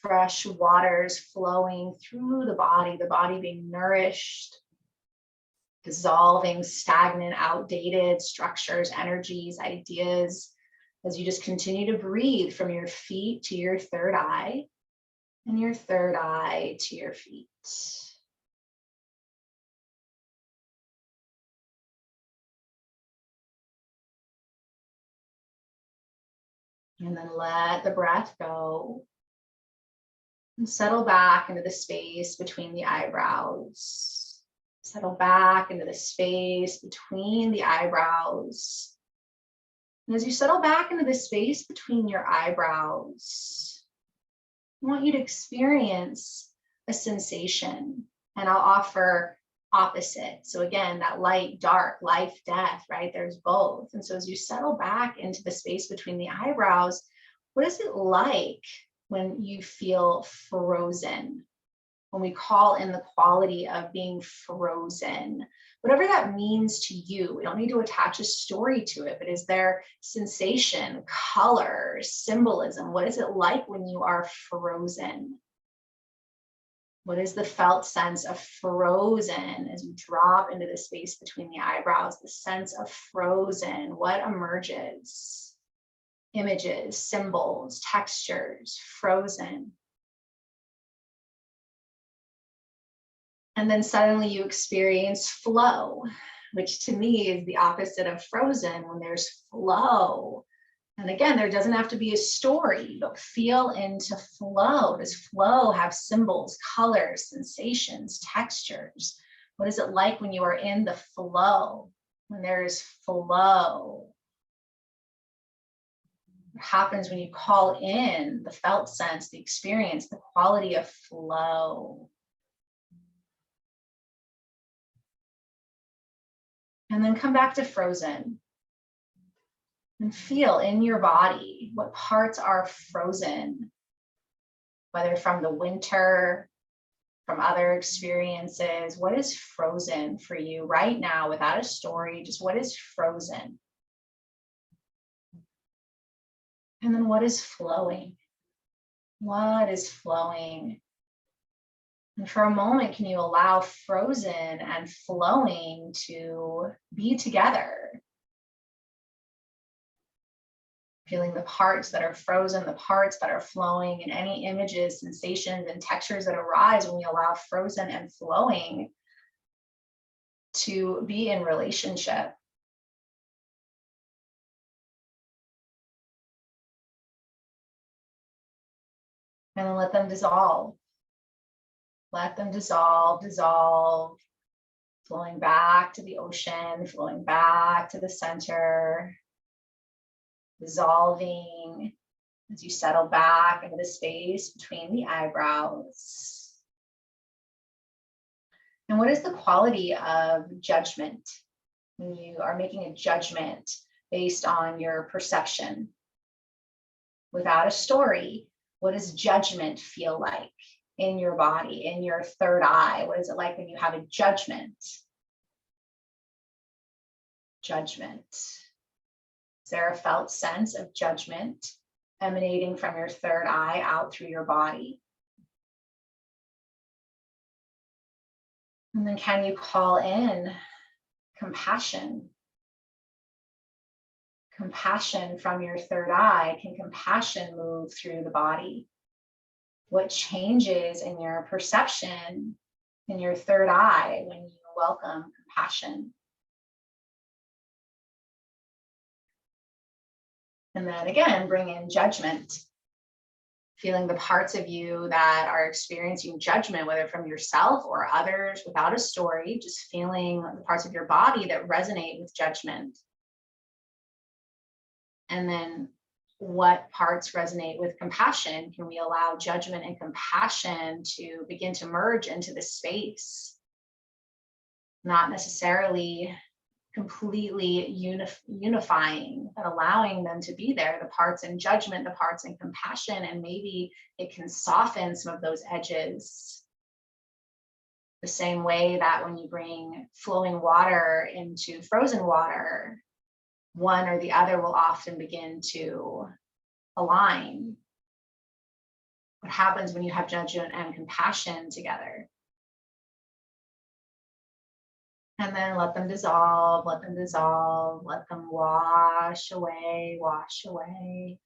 fresh waters flowing through the body being nourished, dissolving stagnant, outdated structures, energies, ideas, as you just continue to breathe from your feet to your third eye and your third eye to your feet. And then let the breath go and settle back into the space between the eyebrows. Settle back into the space between the eyebrows. And as you settle back into the space between your eyebrows, I want you to experience a sensation, and I'll offer opposite. So again, that light, dark, life, death, right? There's both. And so as you settle back into the space between the eyebrows, what is it like when you feel frozen? When we call in the quality of being frozen, whatever that means to you, we don't need to attach a story to it, but is there sensation, color, symbolism? What is it like when you are frozen? What is the felt sense of frozen as you drop into the space between the eyebrows? The sense of frozen, what emerges? Images, symbols, textures, frozen. And then suddenly you experience flow, which to me is the opposite of frozen, when there's flow. And again, there doesn't have to be a story, but feel into flow. Does flow have symbols, colors, sensations, textures? What is it like when you are in the flow? When there is flow? What happens when you call in the felt sense, the experience, the quality of flow? And then come back to frozen. And feel in your body what parts are frozen, whether from the winter, from other experiences. What is frozen for you right now without a story? Just what is frozen? And then what is flowing? What is flowing? And for a moment, can you allow frozen and flowing to be together? Feeling the parts that are frozen, the parts that are flowing, and any images, sensations, and textures that arise when we allow frozen and flowing to be in relationship. And then let them dissolve. Let them dissolve, dissolve, Flowing back to the ocean, flowing back to the center, dissolving as you settle back into the space between the eyebrows. And what is the quality of judgment when you are making a judgment based on your perception? Without a story, what does judgment feel like in your body, in your third eye? What is it like when you have a judgment? Judgment. Is there a felt sense of judgment emanating from your third eye out through your body? And then can you call in compassion? Compassion from your third eye. Can compassion move through the body? What changes in your perception in your third eye when you welcome compassion? And then again, bring in judgment. Feeling the parts of you that are experiencing judgment, whether from yourself or others, without a story, just feeling the parts of your body that resonate with judgment. And then what parts resonate with compassion? Can we allow judgment and compassion to begin to merge into this space? Not necessarily completely unifying, but allowing them to be there, the parts in judgment, the parts in compassion, and maybe it can soften some of those edges. The same way that when you bring flowing water into frozen water, one or the other will often begin to align. What happens when you have judgment and compassion together? And then let them dissolve, let them dissolve, let them wash away, wash away.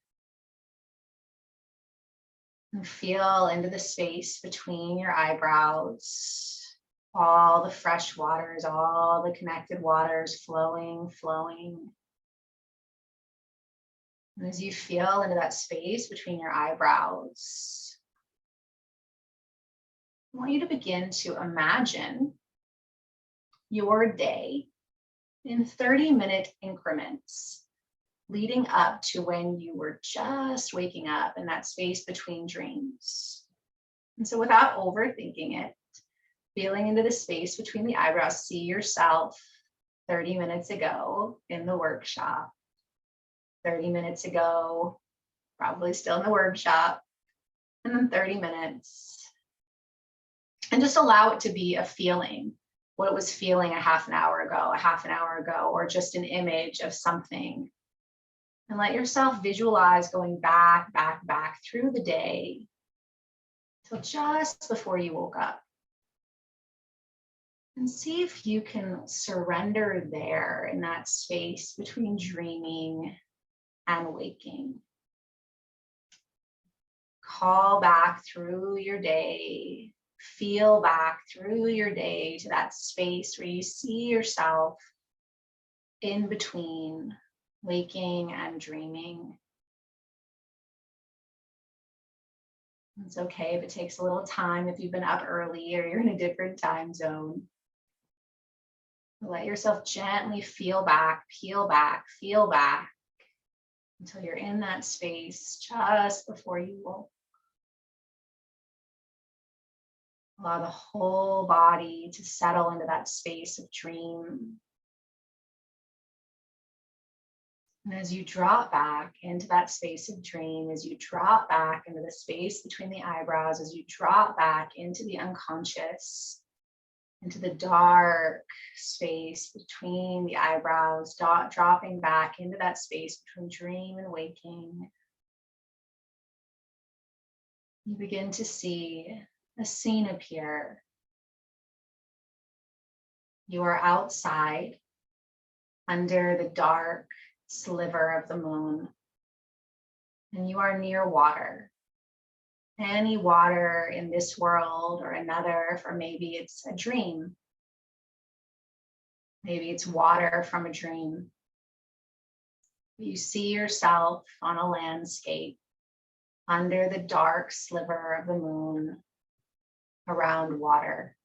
And feel into the space between your eyebrows, all the fresh waters, all the connected waters flowing, flowing. And as you feel into that space between your eyebrows, I want you to begin to imagine your day in 30-minute increments leading up to when you were just waking up in that space between dreams. And so without overthinking it, feeling into the space between the eyebrows, see yourself 30 minutes ago in the workshop, 30 minutes ago, probably still in the workshop, and then 30 minutes. And just allow it to be a feeling. What it was feeling a half an hour ago, or just an image of something. And let yourself visualize going back through the day till just before you woke up. And see if you can surrender there in that space between dreaming and waking. Call back through your day. Feel back through your day to that space where you see yourself in between waking and dreaming. It's okay if it takes a little time, if you've been up early or you're in a different time zone. Let yourself gently feel back, peel back, feel back until you're in that space just before you woke. Allow the whole body to settle into that space of dream. And as you drop back into that space of dream, as you drop back into the space between the eyebrows, as you drop back into the unconscious, into the dark space between the eyebrows, dropping back into that space between dream and waking, you begin to see a scene appear. You are outside under the dark sliver of the moon, and you are near water. Any water in this world or another, or maybe it's a dream. Maybe it's water from a dream. You see yourself on a landscape under the dark sliver of the moon around water.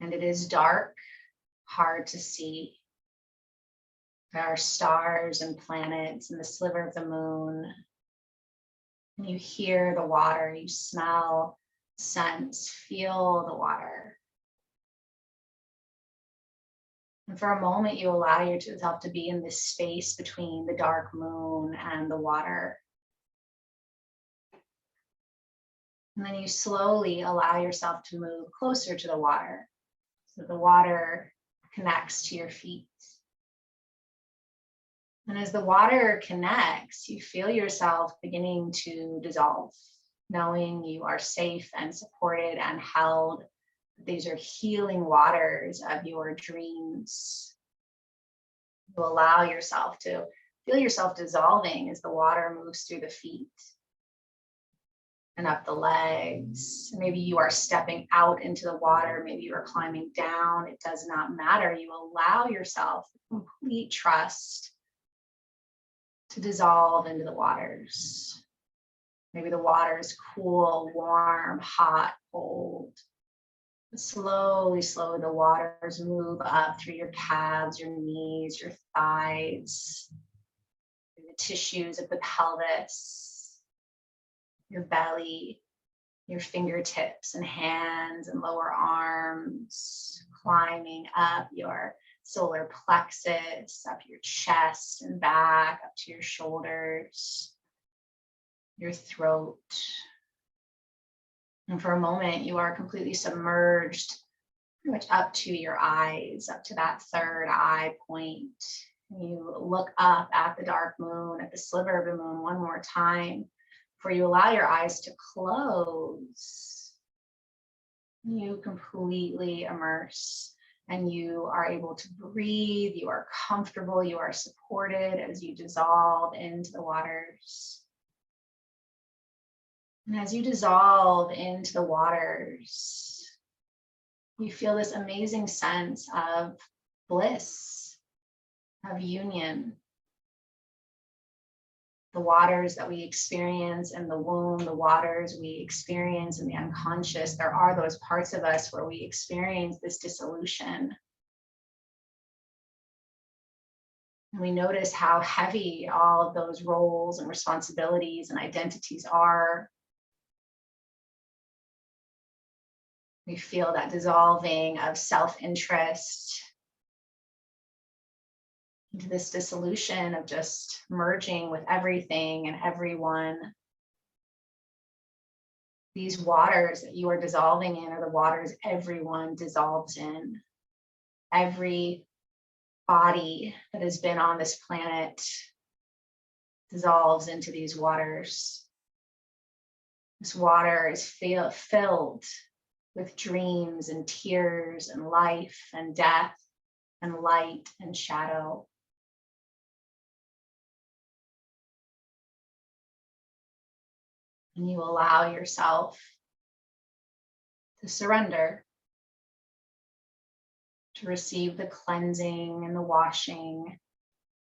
And it is dark, hard to see. There are stars and planets and the sliver of the moon. And you hear the water, you smell, sense, feel the water. And for a moment, you allow yourself to be in this space between the dark moon and the water. And then you slowly allow yourself to move closer to the water. So the water connects to your feet. And as the water connects, you feel yourself beginning to dissolve, knowing you are safe and supported and held. These are healing waters of your dreams. You allow yourself to feel yourself dissolving as the water moves through the feet and up the legs. Maybe you are stepping out into the water. Maybe you are climbing down. It does not matter. You allow yourself complete trust to dissolve into the waters. Maybe the water is cool, warm, hot, cold. Slowly, slowly, the waters move up through your calves, your knees, your thighs, through the tissues of the pelvis, your belly, your fingertips and hands and lower arms, climbing up your solar plexus, up your chest and back, up to your shoulders, your throat. And for a moment, you are completely submerged, pretty much up to your eyes, up to that third eye point. You look up at the dark moon, at the sliver of the moon one more time, before you allow your eyes to close. You completely immerse. And you are able to breathe, you are comfortable, you are supported as you dissolve into the waters. And as you dissolve into the waters, you feel this amazing sense of bliss, of union. The waters that we experience in the womb, the waters we experience in the unconscious, there are those parts of us where we experience this dissolution. And we notice how heavy all of those roles and responsibilities and identities are. We feel that dissolving of self-interest into this dissolution of just merging with everything and everyone. These waters that you are dissolving in are the waters everyone dissolves in. Every body that has been on this planet dissolves into these waters. This water is filled with dreams and tears and life and death and light and shadow. And you allow yourself to surrender, to receive the cleansing and the washing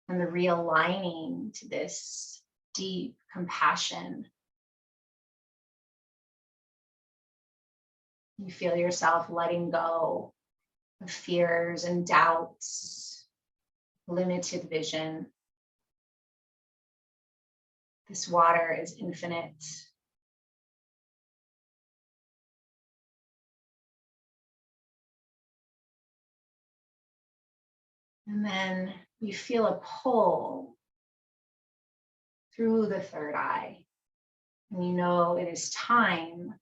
and the realigning to this deep compassion. You feel yourself letting go of fears and doubts, limited vision. This water is infinite. And then you feel a pull through the third eye. And you know it is time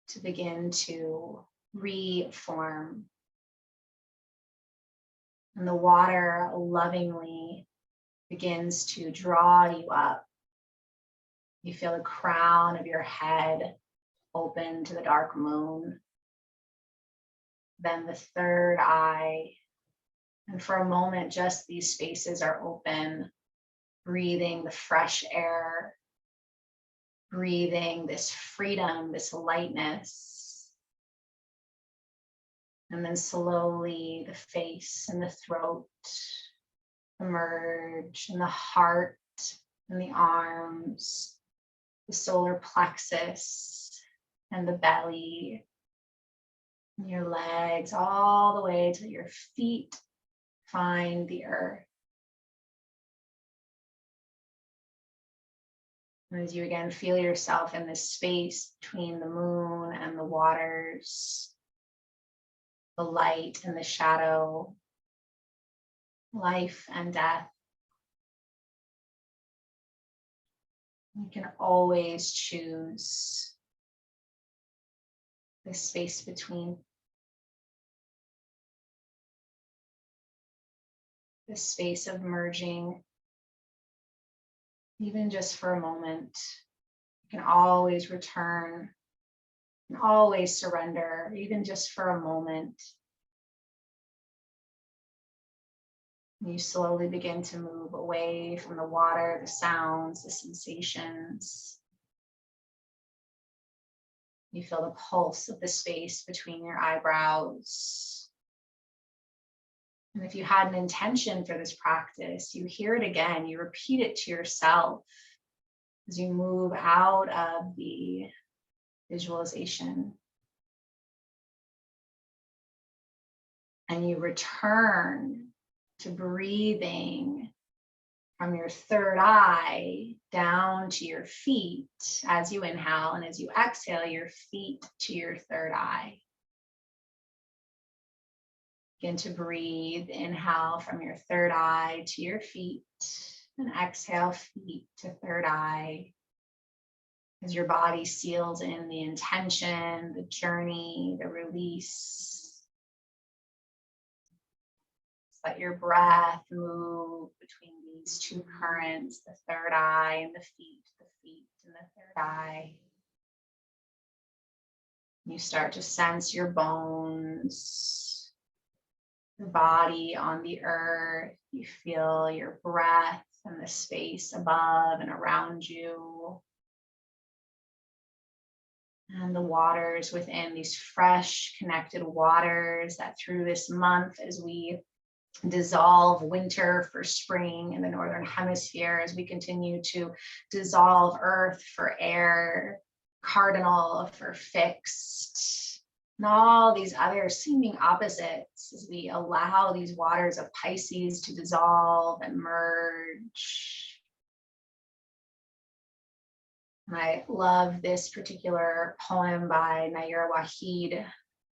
to begin to reform. And the water lovingly begins to draw you up. You feel the crown of your head open to the dark moon. Then the third eye. And for a moment, just these spaces are open, breathing the fresh air, breathing this freedom, this lightness. And then slowly the face and the throat emerge, and the heart and the arms, the solar plexus and the belly, Your legs all the way till your feet find the earth. And as you again feel yourself in this space between the moon and the waters, the light and the shadow, life and death, you can always choose the space between, the space of merging, even just for a moment. You can always return and always surrender, even just for a moment. You slowly begin to move away from the water, the sounds, the sensations. You feel the pulse of the space between your eyebrows. And if you had an intention for this practice, you hear it again, you repeat it to yourself as you move out of the visualization. And you return to breathing from your third eye down to your feet as you inhale, and as you exhale, your feet to your third eye. Begin to breathe. Inhale from your third eye to your feet, and exhale, feet to third eye. As your body seals in the intention, the journey, the release. Let your breath move between these two currents, the third eye and the feet and the third eye. You start to sense your bones, your body on the earth. You feel your breath and the space above and around you. And the waters within, these fresh, connected waters that through this month, as we dissolve winter for spring in the northern hemisphere, as we continue to dissolve earth for air, cardinal for fixed, and all these other seeming opposites, as we allow these waters of Pisces to dissolve and merge. And I love this particular poem by Nayyirah Waheed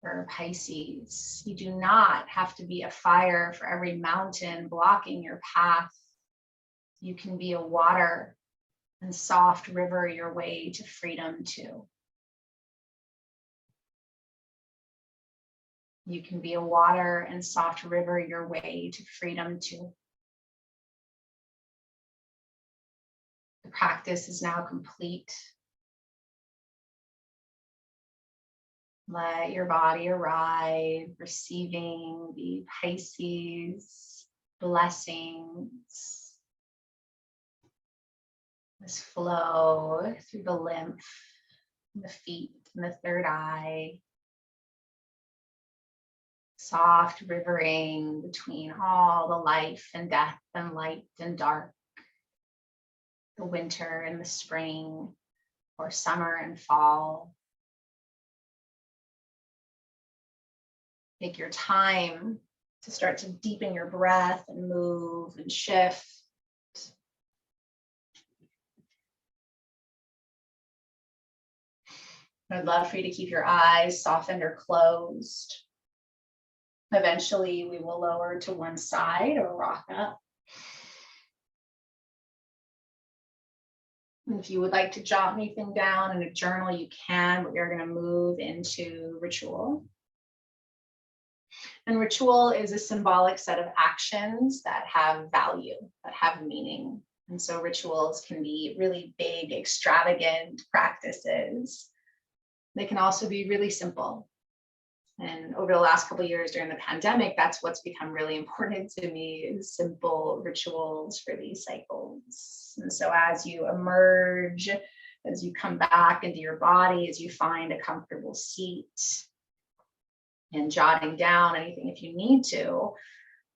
for Pisces. You do not have to be a fire for every mountain blocking your path. You can be a water and soft river your way to freedom too. You can be a water and soft river your way to freedom too. The practice is now complete. Let your body arrive, receiving the Pisces blessings. This flow through the lymph, the feet, and the third eye. Soft rivering between all the life and death and light and dark. The winter and the spring, or summer and fall. Take your time to start to deepen your breath and move and shift. I'd love for you to keep your eyes softened or closed. Eventually, we will lower to one side or rock up. And if you would like to jot anything down in a journal, you can, but we're going to move into ritual. And ritual is a symbolic set of actions that have value, that have meaning. And so rituals can be really big, extravagant practices. They can also be really simple. And over the last couple of years during the pandemic, that's what's become really important to me, is simple rituals for these cycles. And so as you emerge, as you come back into your body, as you find a comfortable seat, and jotting down anything if you need to,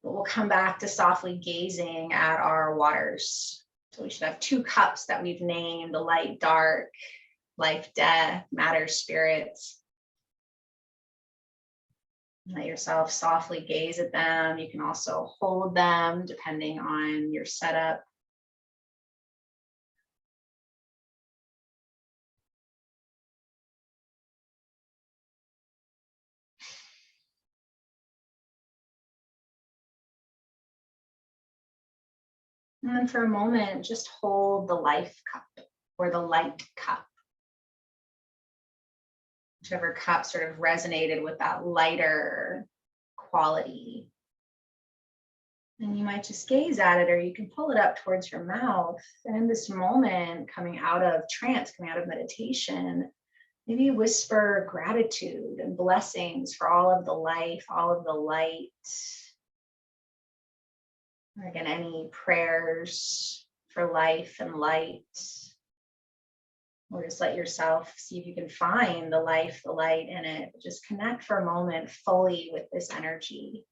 but we'll come back to softly gazing at our waters. So we should have two cups that we've named: the light, dark, life, death, matter, spirit. Let yourself softly gaze at them. You can also hold them depending on your setup. And then for a moment, just hold the life cup or the light cup. Whichever cup sort of resonated with that lighter quality. And you might just gaze at it, or you can pull it up towards your mouth. And in this moment, coming out of trance, coming out of meditation, maybe whisper gratitude and blessings for all of the life, all of the light. Or again, any prayers for life and light. Or just let yourself see if you can find the life, the light in it. Just connect for a moment fully with this energy.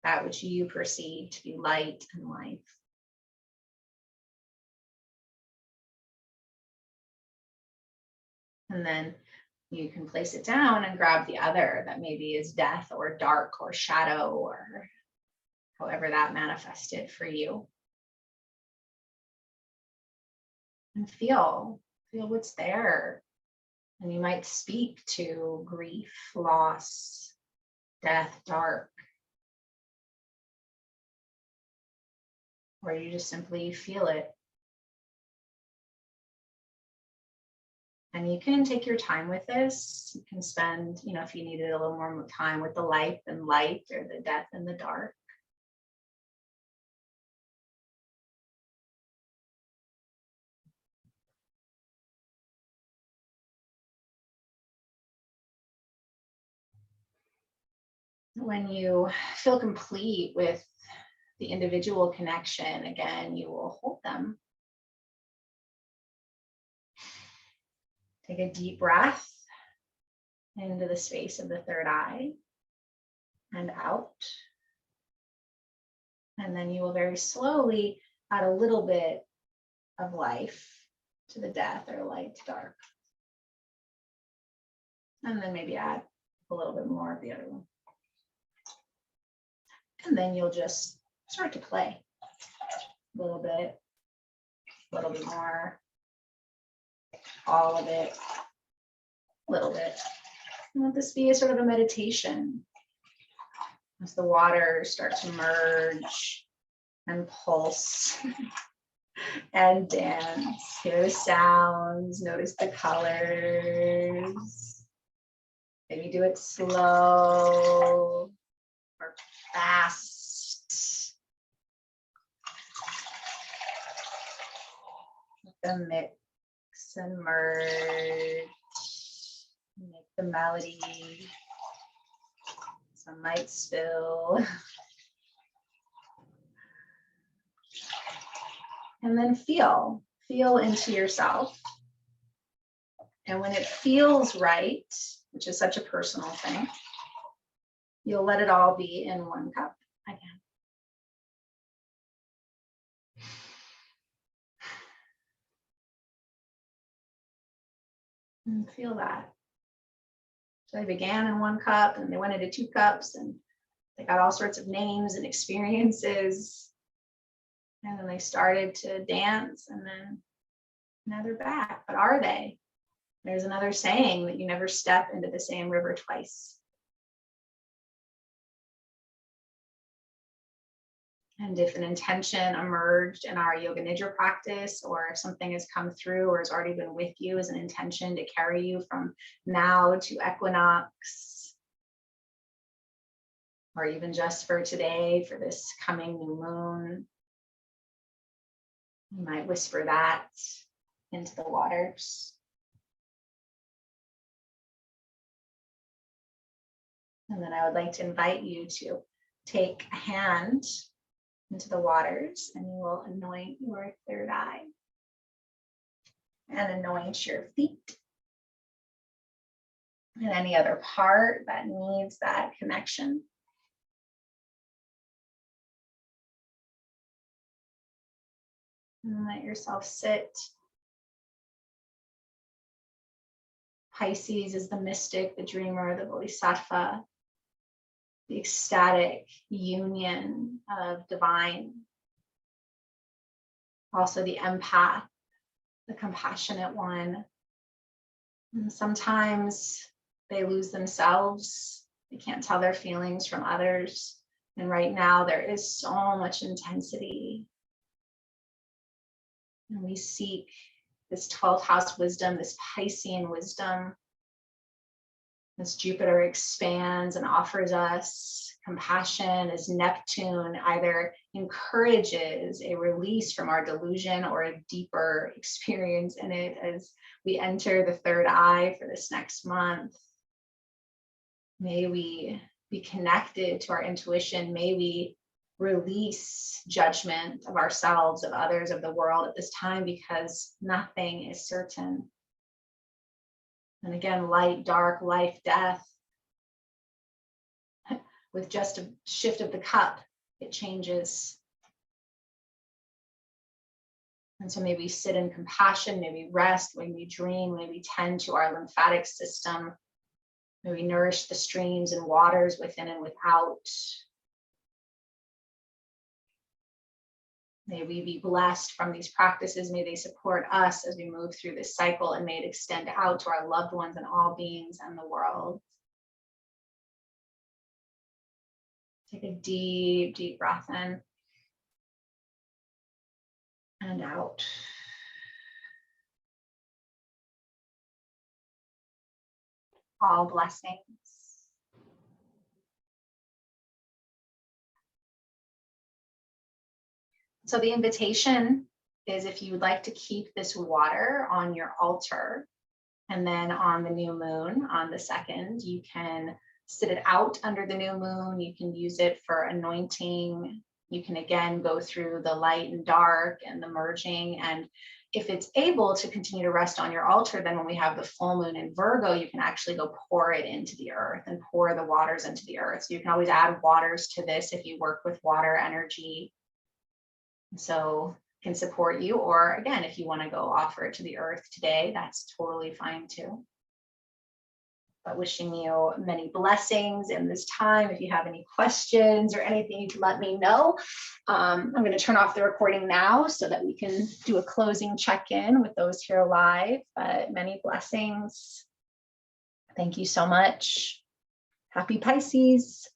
That which you perceive to be light and life. And then you can place it down and grab the other that maybe is death or dark or shadow or however that manifested for you. And feel what's there. And you might speak to grief, loss, death, dark. Or you just simply feel it. And you can take your time with this. You can spend, if you needed a little more time with the life and light or the death and the dark. When you feel complete with the individual connection, again, you will hold them. Take a deep breath into the space of the third eye and out. And then you will very slowly add a little bit of life to the death or light to dark. And then maybe add a little bit more of the other one. And then you'll just start to play a little bit more, all of it, a little bit. And let this be a sort of a meditation as the waters start to merge and pulse and dance. Hear the sounds, notice the colors. Maybe do it slow or fast. Let them mix and merge. Make the melody. Some might spill. And then feel into yourself. And when it feels right, which is such a personal thing, you'll let it all be in one cup again. And feel that. So they began in one cup and they went into 2 cups and they got all sorts of names and experiences. And then they started to dance and then now they're back. But are they? There's another saying that you never step into the same river twice. And if an intention emerged in our yoga nidra practice, or if something has come through or has already been with you as an intention to carry you from now to equinox, or even just for today, for this coming new moon, you might whisper that into the waters. And then I would like to invite you to take a hand into the waters and you will anoint your third eye and anoint your feet and any other part that needs that connection. And let yourself sit Pisces is the mystic, the dreamer, the bodhisattva, the ecstatic union of divine. Also the empath, the compassionate one. And sometimes they lose themselves. They can't tell their feelings from others. And right now there is so much intensity. And we seek this 12th house wisdom, this Piscean wisdom. As Jupiter expands and offers us compassion, as Neptune either encourages a release from our delusion or a deeper experience in it as we enter the third eye for this next month. May we be connected to our intuition. May we release judgment of ourselves, of others, of the world at this time, because nothing is certain. And again, light, dark, life, death. With just a shift of the cup, it changes. And so maybe sit in compassion, maybe rest, maybe dream, maybe tend to our lymphatic system. Maybe nourish the streams and waters within and without. May we be blessed from these practices. May they support us as we move through this cycle, and may it extend out to our loved ones and all beings in the world. Take a deep, deep breath in and out. All blessings. So the invitation is, if you would like to keep this water on your altar, and then on the new moon, on the 2nd, you can sit it out under the new moon. You can use it for anointing. You can again go through the light and dark and the merging. And if it's able to continue to rest on your altar, then when we have the full moon in Virgo, you can actually go pour it into the earth and pour the waters into the earth. So you can always add waters to this if you work with water energy. So it can support you, or again, if you want to go offer it to the earth today, that's totally fine too. But wishing you many blessings in this time. If you have any questions or anything, you can let me know. I'm going to turn off the recording now so that we can do a closing check-in with those here live. But many blessings. Thank you so much. Happy Pisces.